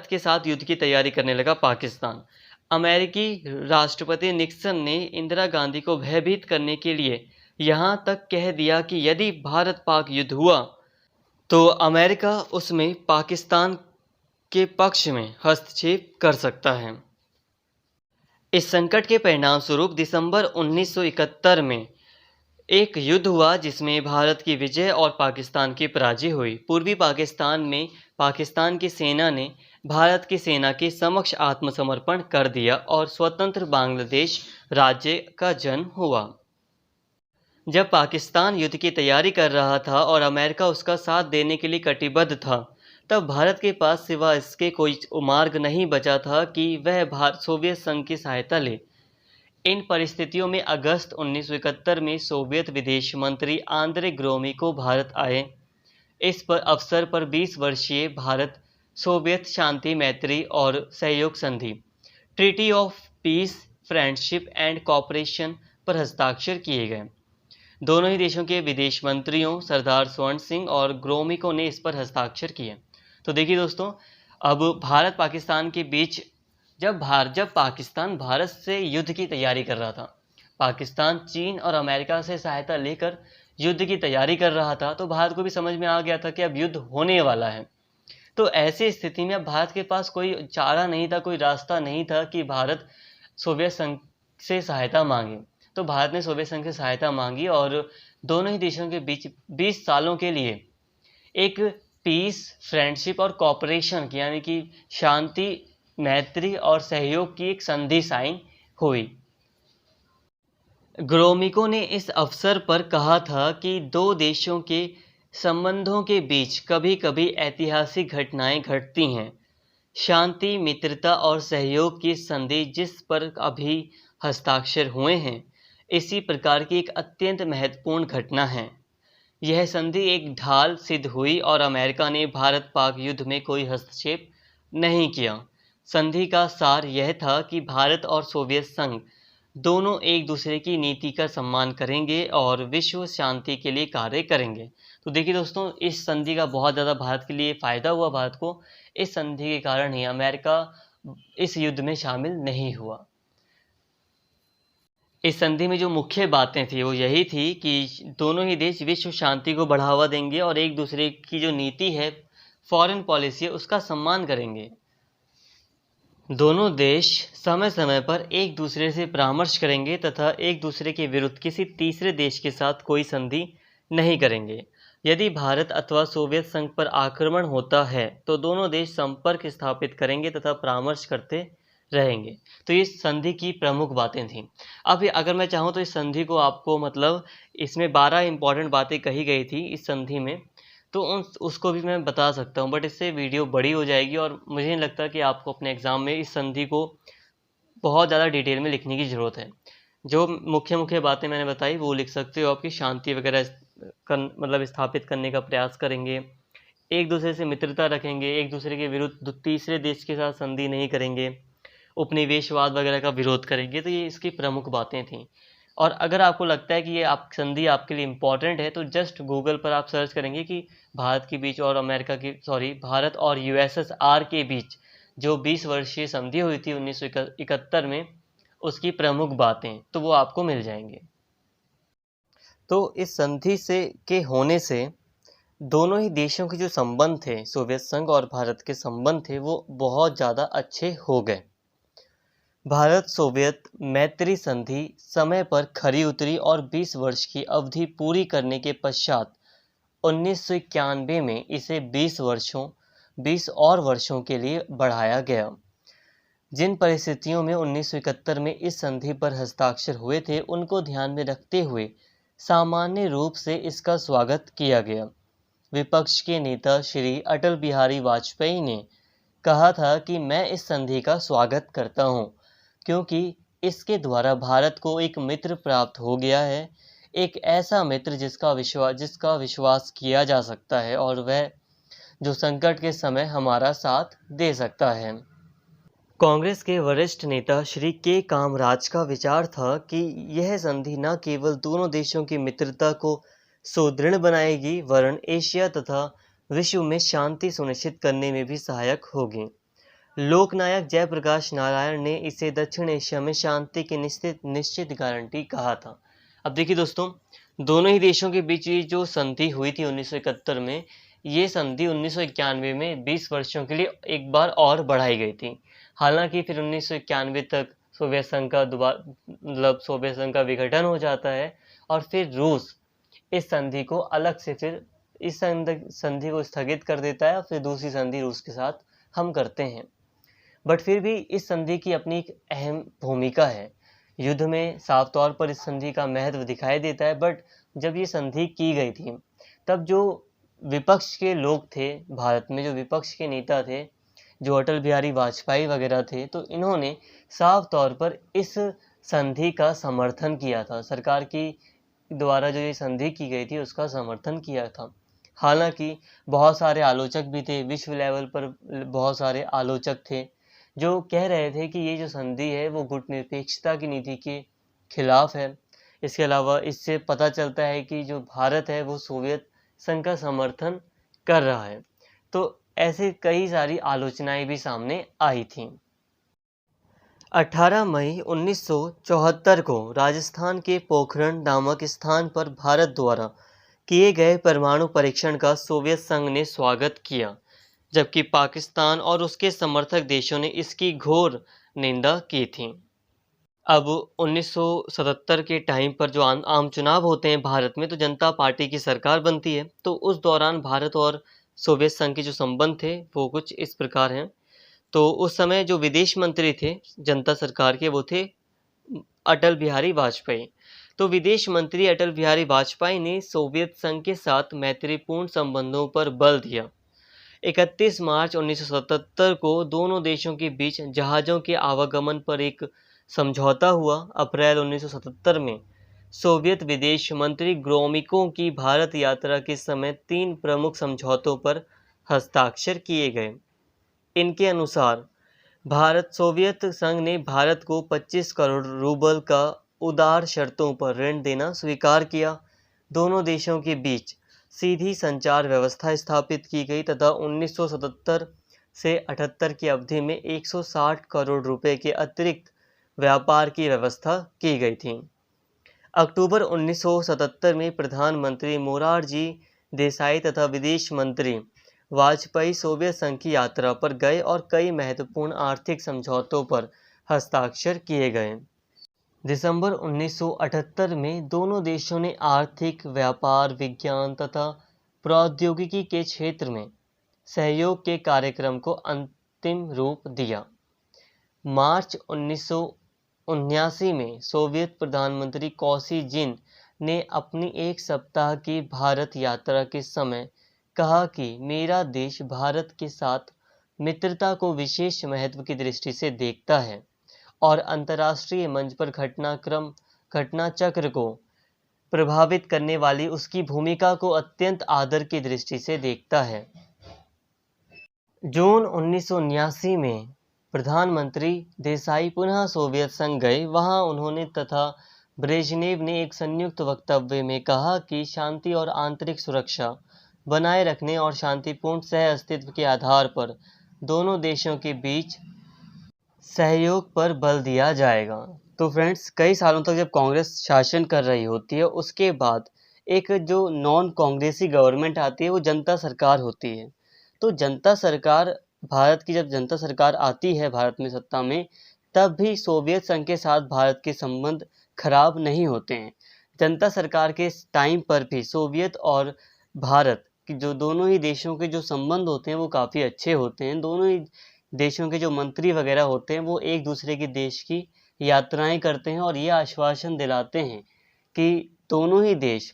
के साथ युद्ध की तैयारी करने लगा पाकिस्तान। अमेरिकी राष्ट्रपति निक्सन ने इंदिरा गांधी को भयभीत करने के लिए यहाँ तक कह दिया कि यदि भारत पाक युद्ध हुआ तो अमेरिका उसमें पाकिस्तान के पक्ष में हस्तक्षेप कर सकता है। इस संकट के परिणाम स्वरूप दिसंबर 1971 में एक युद्ध हुआ जिसमें भारत की विजय और पाकिस्तान की पराजय हुई। पूर्वी पाकिस्तान में पाकिस्तान की सेना ने भारत की सेना के समक्ष आत्मसमर्पण कर दिया और स्वतंत्र बांग्लादेश राज्य का जन्म हुआ। जब पाकिस्तान युद्ध की तैयारी कर रहा था और अमेरिका उसका साथ देने के लिए कटिबद्ध था, तब भारत के पास सिवा इसके कोई मार्ग नहीं बचा था कि वह सोवियत संघ की सहायता ले। इन परिस्थितियों में अगस्त 1971 में सोवियत विदेश मंत्री आंद्रे ग्रोमिको भारत आए। इस अवसर पर 20 वर्षीय भारत सोवियत शांति, मैत्री और सहयोग संधि, treaty of peace, friendship and cooperation पर हस्ताक्षर किए गए। दोनों ही देशों के विदेश मंत्रियों सरदार स्वर्ण सिंह और ग्रोमिको ने इस पर हस्ताक्षर किए। तो देखिए दोस्तों, अब भारत पाकिस्तान के बीच जब पाकिस्तान भारत से युद्ध की तैयारी कर रहा था, पाकिस्तान चीन और अमेरिका से सहायता लेकर युद्ध की तैयारी कर रहा था, तो भारत को भी समझ में आ गया था कि अब युद्ध होने वाला है। तो ऐसी स्थिति में अब भारत के पास कोई चारा नहीं था, कोई रास्ता नहीं था कि भारत सोवियत संघ से सहायता मांगे। तो भारत ने सोवियत संघ से सहायता मांगी और दोनों ही देशों के बीच 20 सालों के लिए एक पीस, फ्रेंडशिप और कॉपरेशन की, यानी कि शांति, मैत्री और सहयोग की एक संधि साइन हुई। ग्रोमिको ने इस अवसर पर कहा था कि दो देशों के संबंधों के बीच कभी-कभी ऐतिहासिक घटनाएं घटती हैं। शांति, मित्रता और सहयोग की संधि जिस पर अभी हस्ताक्षर हुए हैं, इसी प्रकार की एक अत्यंत महत्वपूर्ण घटना है। यह संधि एक ढाल सिद्ध हुई और अमेरिका ने भारत-पाक युद्ध में कोई हस्तक्षेप नहीं किया। संधि का सार यह था कि भारत और सोवियत संघ दोनों एक दूसरे की नीति का सम्मान करेंगे और विश्व शांति के लिए कार्य करेंगे। तो देखिए दोस्तों, इस संधि का बहुत ज़्यादा भारत के लिए फ़ायदा हुआ। भारत को इस संधि के कारण ही अमेरिका इस युद्ध में शामिल नहीं हुआ। इस संधि में जो मुख्य बातें थी वो यही थी कि दोनों ही देश विश्व शांति को बढ़ावा देंगे और एक दूसरे की जो नीति है, फॉरेन पॉलिसी है, उसका सम्मान करेंगे। दोनों देश समय समय पर एक दूसरे से परामर्श करेंगे तथा एक दूसरे के विरुद्ध किसी तीसरे देश के साथ कोई संधि नहीं करेंगे। यदि भारत अथवा सोवियत संघ पर आक्रमण होता है तो दोनों देश संपर्क स्थापित करेंगे तथा परामर्श करते रहेंगे। तो ये संधि की प्रमुख बातें थीं। अब अगर मैं चाहूँ तो इस संधि को आपको इसमें 12 इंपॉर्टेंट बातें कही गई थी इस संधि में, तो उसको भी मैं बता सकता हूँ, बट इससे वीडियो बड़ी हो जाएगी और मुझे नहीं लगता कि आपको अपने एग्ज़ाम में इस संधि को बहुत ज़्यादा डिटेल में लिखने की ज़रूरत है। जो मुख्य बातें मैंने बताई वो लिख सकते हो। आपकी शांति वगैरह स्थापित करने का प्रयास करेंगे, एक दूसरे से मित्रता रखेंगे, एक दूसरे के विरुद्ध तीसरे देश के साथ संधि नहीं करेंगे, उपनिवेशवाद वगैरह का विरोध करेंगे। तो ये इसकी प्रमुख बातें थीं। और अगर आपको लगता है कि ये संधि आपके लिए इम्पॉर्टेंट है तो जस्ट गूगल पर आप सर्च करेंगे कि भारत और यूएसएसआर के बीच जो 20 वर्षीय संधि हुई थी 1971 में, उसकी प्रमुख बातें, तो वो आपको मिल जाएंगे। तो इस संधि के होने से दोनों ही देशों के जो संबंध थे, सोवियत संघ और भारत के संबंध थे, वो बहुत ज़्यादा अच्छे हो गए। भारत सोवियत मैत्री संधि समय पर खरी उतरी और 20 वर्ष की अवधि पूरी करने के पश्चात 1991 में इसे 20 और वर्षों के लिए बढ़ाया गया। जिन परिस्थितियों में 1971 में इस संधि पर हस्ताक्षर हुए थे, उनको ध्यान में रखते हुए सामान्य रूप से इसका स्वागत किया गया। विपक्ष के नेता श्री अटल बिहारी वाजपेयी ने कहा था कि मैं इस संधि का स्वागत करता हूं, क्योंकि इसके द्वारा भारत को एक मित्र प्राप्त हो गया है, एक ऐसा मित्र जिसका विश्वास किया जा सकता है और वह जो संकट के समय हमारा साथ दे सकता है। कांग्रेस के वरिष्ठ नेता श्री के कामराज का विचार था कि यह संधि न केवल दोनों देशों की मित्रता को सुदृढ़ बनाएगी, वरन एशिया तथा विश्व में शांति सुनिश्चित करने में भी सहायक होगी। लोकनायक जयप्रकाश नारायण ने इसे दक्षिण एशिया में शांति की निश्चित गारंटी कहा था। अब देखिए दोस्तों, दोनों ही देशों के बीच ये जो संधि हुई थी 1971 में, ये संधि 1991 में 20 वर्षों के लिए एक बार और बढ़ाई गई थी। हालांकि फिर 1991 तक सोवियत संघ का विघटन हो जाता है और फिर रूस इस संधि को संधि को स्थगित कर देता है और फिर दूसरी संधि रूस के साथ हम करते हैं। बट फिर भी इस संधि की अपनी एक अहम भूमिका है। युद्ध में साफ तौर पर इस संधि का महत्व दिखाई देता है, बट जब ये संधि की गई थी तब जो विपक्ष के लोग थे, भारत में जो विपक्ष के नेता थे, जो अटल बिहारी वाजपेयी वगैरह थे, तो इन्होंने साफ तौर पर इस संधि का समर्थन किया था। सरकार की द्वारा जो ये संधि की गई थी उसका समर्थन किया था। हालांकि बहुत सारे आलोचक भी थे, विश्व लेवल पर बहुत सारे आलोचक थे जो कह रहे थे कि ये जो संधि है वो गुटनिरपेक्षता की नीति के खिलाफ है, इसके अलावा इससे पता चलता है कि जो भारत है वो सोवियत संघ का समर्थन कर रहा है। तो ऐसे कई सारी आलोचनाएं भी सामने आई थीं। 18 मई 1974 को राजस्थान के पोखरण नामक स्थान पर भारत द्वारा किए गए परमाणु परीक्षण का सोवियत संघ ने स्वागत किया, जबकि पाकिस्तान और उसके समर्थक देशों ने इसकी घोर निंदा की थी। अब 1977 के टाइम पर जो आम चुनाव होते हैं भारत में, तो जनता पार्टी की सरकार बनती है। तो उस दौरान भारत और सोवियत संघ के जो संबंध थे वो कुछ इस प्रकार हैं। तो उस समय जो विदेश मंत्री थे जनता सरकार के, वो थे अटल बिहारी वाजपेयी। तो विदेश मंत्री अटल बिहारी वाजपेयी ने सोवियत संघ के साथ मैत्रीपूर्ण संबंधों पर बल दिया। 31 मार्च 1977 को दोनों देशों के बीच जहाज़ों के आवागमन पर एक समझौता हुआ। अप्रैल 1977 में सोवियत विदेश मंत्री ग्रोमिको की भारत यात्रा के समय 3 प्रमुख समझौतों पर हस्ताक्षर किए गए। इनके अनुसार सोवियत संघ ने भारत को 25 करोड़ रूबल का उदार शर्तों पर ऋण देना स्वीकार किया। दोनों देशों के बीच सीधी संचार व्यवस्था स्थापित की गई तथा 1977 से 78 की अवधि में 160 करोड़ रुपए के अतिरिक्त व्यापार की व्यवस्था की गई थी। अक्टूबर 1977 में प्रधानमंत्री मोरारजी देसाई तथा विदेश मंत्री वाजपेयी सोवियत संघ की यात्रा पर गए और कई महत्वपूर्ण आर्थिक समझौतों पर हस्ताक्षर किए गए। दिसंबर 1978 में दोनों देशों ने आर्थिक, व्यापार, विज्ञान तथा प्रौद्योगिकी के क्षेत्र में सहयोग के कार्यक्रम को अंतिम रूप दिया। मार्च 1979 में सोवियत प्रधानमंत्री कोसिजिन ने अपनी एक सप्ताह की भारत यात्रा के समय कहा कि मेरा देश भारत के साथ मित्रता को विशेष महत्व की दृष्टि से देखता है और अंतर्राष्ट्रीय मंच पर घटना चक्र को प्रभावित करने वाली उसकी भूमिका को अत्यंत आदर की दृष्टि से देखता है। जून 1979 में प्रधानमंत्री देसाई पुनः सोवियत संघ गए। वहां उन्होंने तथा ब्रेजनेव ने एक संयुक्त वक्तव्य में कहा कि शांति और आंतरिक सुरक्षा बनाए रखने और शांतिपूर्ण सह अस्तित्व के आधार पर दोनों देशों के बीच सहयोग पर बल दिया जाएगा। तो फ्रेंड्स, कई सालों तक जब कांग्रेस शासन कर रही होती है, उसके बाद एक जो नॉन कांग्रेसी गवर्नमेंट आती है वो जनता सरकार होती है। तो जनता सरकार, भारत की जब जनता सरकार आती है भारत में सत्ता में, तब भी सोवियत संघ के साथ भारत के संबंध खराब नहीं होते हैं। जनता सरकार के टाइम पर भी सोवियत और भारत कि जो दोनों ही देशों के जो संबंध होते हैं वो काफ़ी अच्छे होते हैं। दोनों ही देशों के जो मंत्री वगैरह होते हैं वो एक दूसरे के देश की यात्राएं करते हैं और ये आश्वासन दिलाते हैं कि दोनों ही देश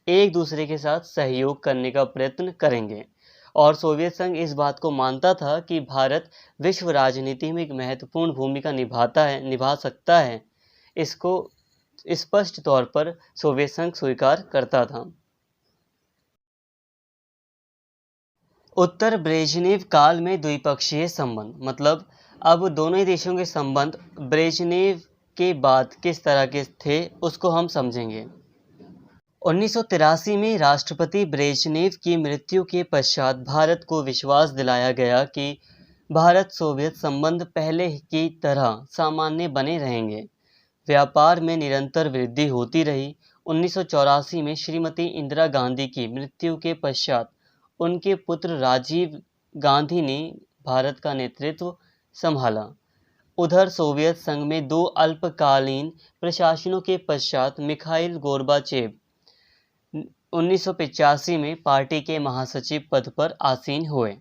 एक दूसरे के साथ सहयोग करने का प्रयत्न करेंगे। और सोवियत संघ इस बात को मानता था कि भारत विश्व राजनीति में एक महत्वपूर्ण भूमिका निभा सकता है। इसको स्पष्ट तौर पर सोवियत संघ स्वीकार करता था। उत्तर ब्रेजनेव काल में द्विपक्षीय संबंध, मतलब अब दोनों ही देशों के संबंध ब्रेजनेव के बाद किस तरह के थे उसको हम समझेंगे। 1983 में राष्ट्रपति ब्रेजनेव की मृत्यु के पश्चात भारत को विश्वास दिलाया गया कि भारत सोवियत संबंध पहले की तरह सामान्य बने रहेंगे। व्यापार में निरंतर वृद्धि होती रही। 1984 में श्रीमती इंदिरा गांधी की मृत्यु के पश्चात उनके पुत्र राजीव गांधी ने भारत का नेतृत्व संभाला। उधर सोवियत संघ में 2 अल्पकालीन प्रशासनों के पश्चात मिखाइल गोर्बाचेव 1985 में पार्टी के महासचिव पद पर आसीन हुए।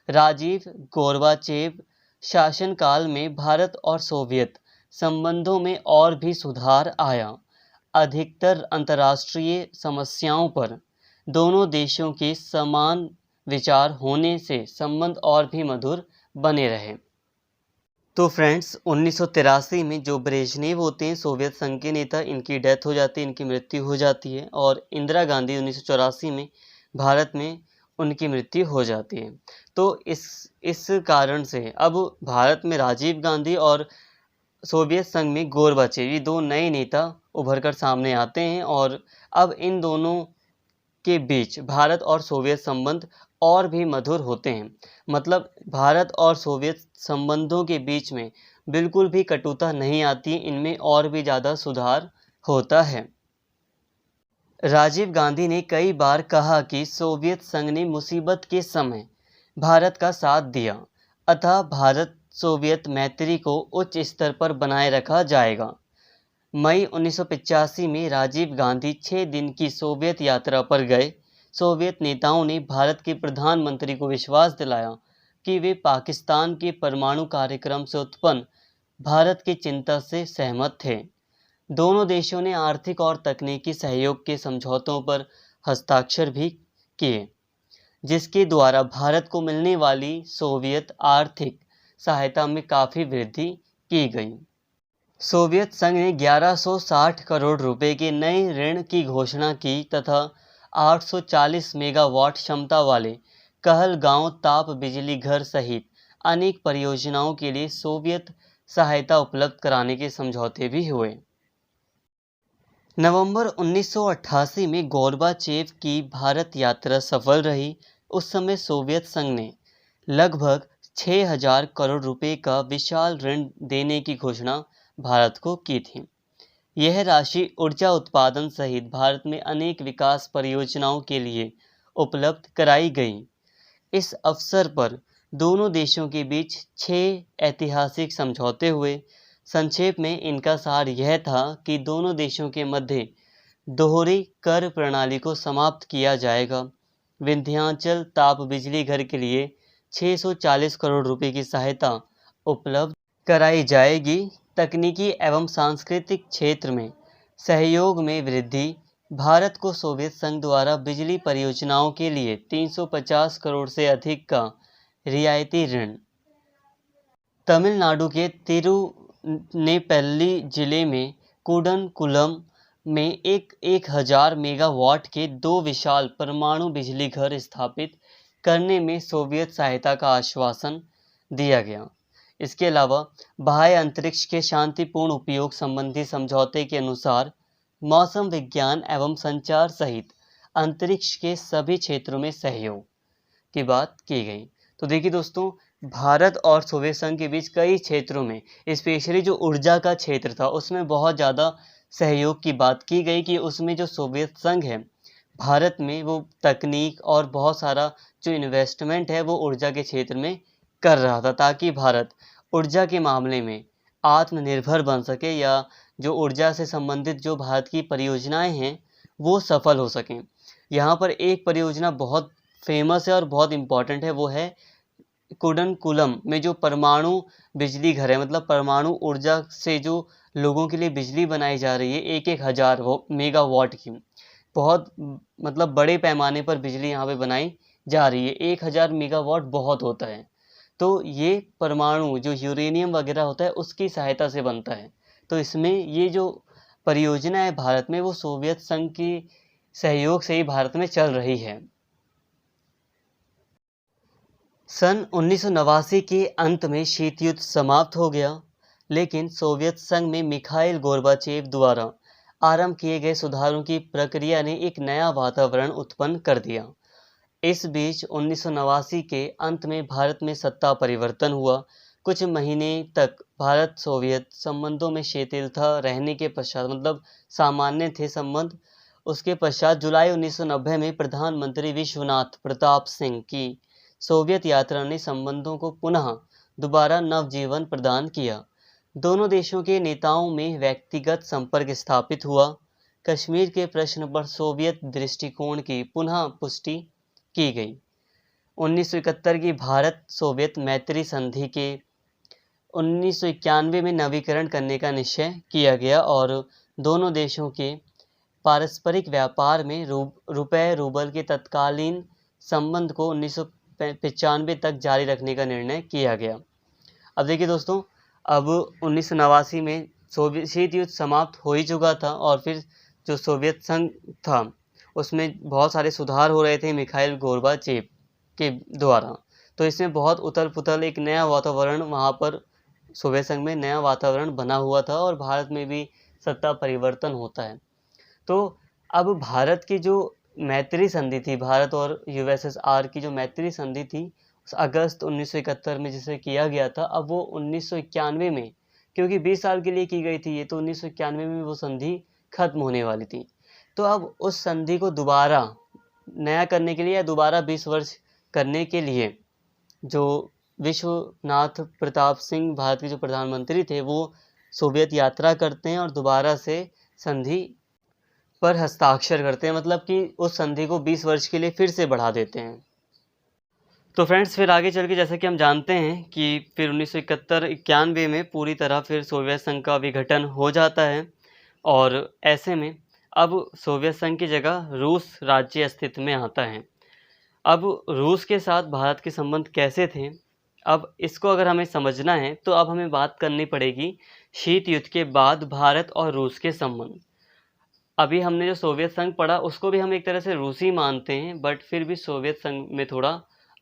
राजीव गोर्बाचेव शासनकाल में भारत और सोवियत संबंधों में और भी सुधार आया। अधिकतर अंतर्राष्ट्रीय समस्याओं पर दोनों देशों के समान विचार होने से संबंध और भी मधुर बने रहे। तो फ्रेंड्स, 1983 में जो ब्रेजनेव होते हैं सोवियत संघ के नेता, इनकी डेथ हो जाती है, इनकी मृत्यु हो जाती है। और इंदिरा गांधी 1984 में भारत में उनकी मृत्यु हो जाती है। तो इस कारण से अब भारत में राजीव गांधी और सोवियत संघ में गोरबाचेव, ये दो नए नेता उभर कर सामने आते हैं और अब इन दोनों के बीच भारत और सोवियत संबंध और भी मधुर होते हैं। मतलब भारत और सोवियत संबंधों के बीच में बिल्कुल भी कटुता नहीं आती, इनमें और भी ज़्यादा सुधार होता है। राजीव गांधी ने कई बार कहा कि सोवियत संघ ने मुसीबत के समय भारत का साथ दिया, अतः भारत सोवियत मैत्री को उच्च स्तर पर बनाए रखा जाएगा। मई 1985 में राजीव गांधी 6 दिन की सोवियत यात्रा पर गए। सोवियत नेताओं ने भारत के प्रधानमंत्री को विश्वास दिलाया कि वे पाकिस्तान के परमाणु कार्यक्रम से उत्पन्न भारत की चिंता से सहमत थे। दोनों देशों ने आर्थिक और तकनीकी सहयोग के समझौतों पर हस्ताक्षर भी किए, जिसके द्वारा भारत को मिलने वाली सोवियत आर्थिक सहायता में काफ़ी वृद्धि की गई। सोवियत संघ ने 1160 करोड़ रुपए के नए ऋण की घोषणा की तथा 840 मेगावाट क्षमता वाले कहलगांव ताप बिजली घर सहित अनेक परियोजनाओं के लिए सोवियत सहायता उपलब्ध कराने के समझौते भी हुए। नवंबर 1988 में गोर्बाचेव की भारत यात्रा सफल रही। उस समय सोवियत संघ ने लगभग 6000 करोड़ रुपए का विशाल ऋण देने की घोषणा भारत को की थी। यह राशि ऊर्जा उत्पादन सहित भारत में अनेक विकास परियोजनाओं के लिए उपलब्ध कराई गई। इस अवसर पर दोनों देशों के बीच 6 ऐतिहासिक समझौते हुए। संक्षेप में इनका सार यह था कि दोनों देशों के मध्य दोहरी कर प्रणाली को समाप्त किया जाएगा। विंध्याचल ताप बिजली घर के लिए 640 करोड़ रुपए की सहायता उपलब्ध कराई जाएगी। तकनीकी एवं सांस्कृतिक क्षेत्र में सहयोग में वृद्धि। भारत को सोवियत संघ द्वारा बिजली परियोजनाओं के लिए 350 करोड़ से अधिक का रियायती ऋण। तमिलनाडु के तिरुनेपल्ली जिले में कुडनकुलम में 1000 मेगावाट के 2 विशाल परमाणु बिजली घर स्थापित करने में सोवियत सहायता का आश्वासन दिया गया। इसके अलावा बाह्य अंतरिक्ष के शांतिपूर्ण उपयोग संबंधी समझौते के अनुसार मौसम विज्ञान एवं संचार सहित अंतरिक्ष के सभी क्षेत्रों में सहयोग की बात की गई। तो देखिए दोस्तों, भारत और सोवियत संघ के बीच कई क्षेत्रों में, स्पेशली जो ऊर्जा का क्षेत्र था उसमें बहुत ज़्यादा सहयोग की बात की गई कि उसमें जो सोवियत संघ है भारत में वो तकनीक और बहुत सारा जो इन्वेस्टमेंट है वो ऊर्जा के क्षेत्र में कर रहा था, ताकि भारत ऊर्जा के मामले में आत्मनिर्भर बन सके या जो ऊर्जा से संबंधित जो भारत की परियोजनाएं हैं वो सफल हो सकें। यहाँ पर एक परियोजना बहुत फेमस है और बहुत इम्पॉर्टेंट है, वो है कुडनकुलम में जो परमाणु बिजली घर है। मतलब परमाणु ऊर्जा से जो लोगों के लिए बिजली बनाई जा रही है 1000 मेगावाट की, बहुत मतलब बड़े पैमाने पर बिजली यहाँ पे बनाई जा रही है। 1000 मेगावाट बहुत होता है। तो ये परमाणु जो यूरेनियम वगैरह होता है उसकी सहायता से बनता है। तो इसमें ये जो परियोजना है भारत में वो सोवियत संघ की सहयोग से ही भारत में चल रही है। सन 1989 के अंत में शीत युद्ध समाप्त हो गया, लेकिन सोवियत संघ में मिखाइल गोर्बाचेव द्वारा आरंभ किए गए सुधारों की प्रक्रिया ने एक नया वातावरण उत्पन्न कर दिया। इस बीच 1989 के अंत में भारत में सत्ता परिवर्तन हुआ। कुछ महीने तक भारत सोवियत संबंधों में शिथिलता रहने के पश्चात, मतलब सामान्य थे संबंध, उसके पश्चात जुलाई 1990 में प्रधानमंत्री विश्वनाथ प्रताप सिंह की सोवियत यात्रा ने संबंधों को पुनः दोबारा नवजीवन प्रदान किया। दोनों देशों के नेताओं में व्यक्तिगत संपर्क स्थापित हुआ। कश्मीर के प्रश्न पर सोवियत दृष्टिकोण की पुनः पुष्टि की गई। 1971 की भारत सोवियत मैत्री संधि के 1991 में नवीकरण करने का निश्चय किया गया और दोनों देशों के पारस्परिक व्यापार में रुपए रूबल के तत्कालीन संबंध को 1995 तक जारी रखने का निर्णय किया गया। अब देखिए दोस्तों, अब 1989 में शीत युद्ध समाप्त हो ही चुका था और फिर जो सोवियत संघ था उसमें बहुत सारे सुधार हो रहे थे मिखाइल गोर्बाचेव के द्वारा। तो इसमें बहुत उथल पुथल, एक नया वातावरण वहाँ पर सोवियत संघ में नया वातावरण बना हुआ था और भारत में भी सत्ता परिवर्तन होता है। तो अब भारत की जो मैत्री संधि थी, भारत और यूएसएसआर की जो मैत्री संधि थी, अगस्त 1971 में जिसे किया गया था, अब वो 1991 में, क्योंकि 20 साल के लिए की गई थी ये, तो 1991 में वो संधि खत्म होने वाली थी। तो अब उस संधि को दोबारा नया करने के लिए या दोबारा 20 वर्ष करने के लिए जो विश्वनाथ प्रताप सिंह भारत के जो प्रधानमंत्री थे, वो सोवियत यात्रा करते हैं और दोबारा से संधि पर हस्ताक्षर करते हैं, मतलब कि उस संधि को 20 वर्ष के लिए फिर से बढ़ा देते हैं। तो फ्रेंड्स, फिर आगे चल के जैसा कि हम जानते हैं कि फिर 1971-91 में पूरी तरह फिर सोवियत संघ का विघटन हो जाता है और ऐसे में अब सोवियत संघ की जगह रूस राज्य अस्तित्व में आता है। अब रूस के साथ भारत के संबंध कैसे थे, अब इसको अगर हमें समझना है तो अब हमें बात करनी पड़ेगी शीत युद्ध के बाद भारत और रूस के संबंध। अभी हमने जो सोवियत संघ पढ़ा उसको भी हम एक तरह से रूसी मानते हैं, बट फिर भी सोवियत संघ में थोड़ा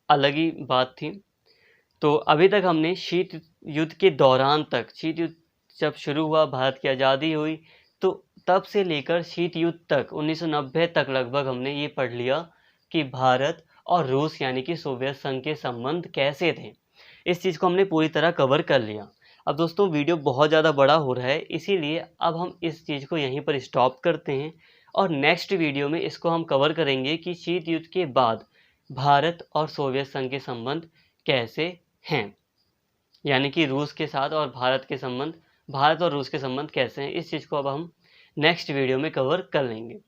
अलग ही बात थी। तो अभी तक हमने शीत युद्ध के दौरान तक, शीत युद्ध जब शुरू हुआ, भारत की आज़ादी हुई, तो तब से लेकर शीत युद्ध तक 1990 तक लगभग हमने ये पढ़ लिया कि भारत और रूस यानी कि सोवियत संघ के संबंध कैसे थे। इस चीज़ को हमने पूरी तरह कवर कर लिया। अब दोस्तों, वीडियो बहुत ज़्यादा बड़ा हो रहा है, इसीलिए अब हम इस चीज़ को यहीं पर स्टॉप करते हैं और नेक्स्ट वीडियो में इसको हम कवर करेंगे कि शीत युद्ध के बाद भारत और सोवियत संघ के संबंध कैसे हैं, यानी कि रूस के साथ और भारत के संबंध, भारत और रूस के संबंध कैसे हैं। इस चीज़ को अब हम नेक्स्ट वीडियो में कवर कर लेंगे।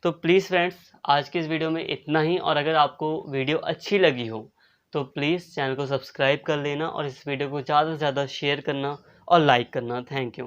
तो प्लीज़ फ्रेंड्स, आज की इस वीडियो में इतना ही, और अगर आपको वीडियो अच्छी लगी हो तो प्लीज़ चैनल को सब्सक्राइब कर लेना और इस वीडियो को ज़्यादा से ज़्यादा शेयर करना और लाइक करना। Thank you.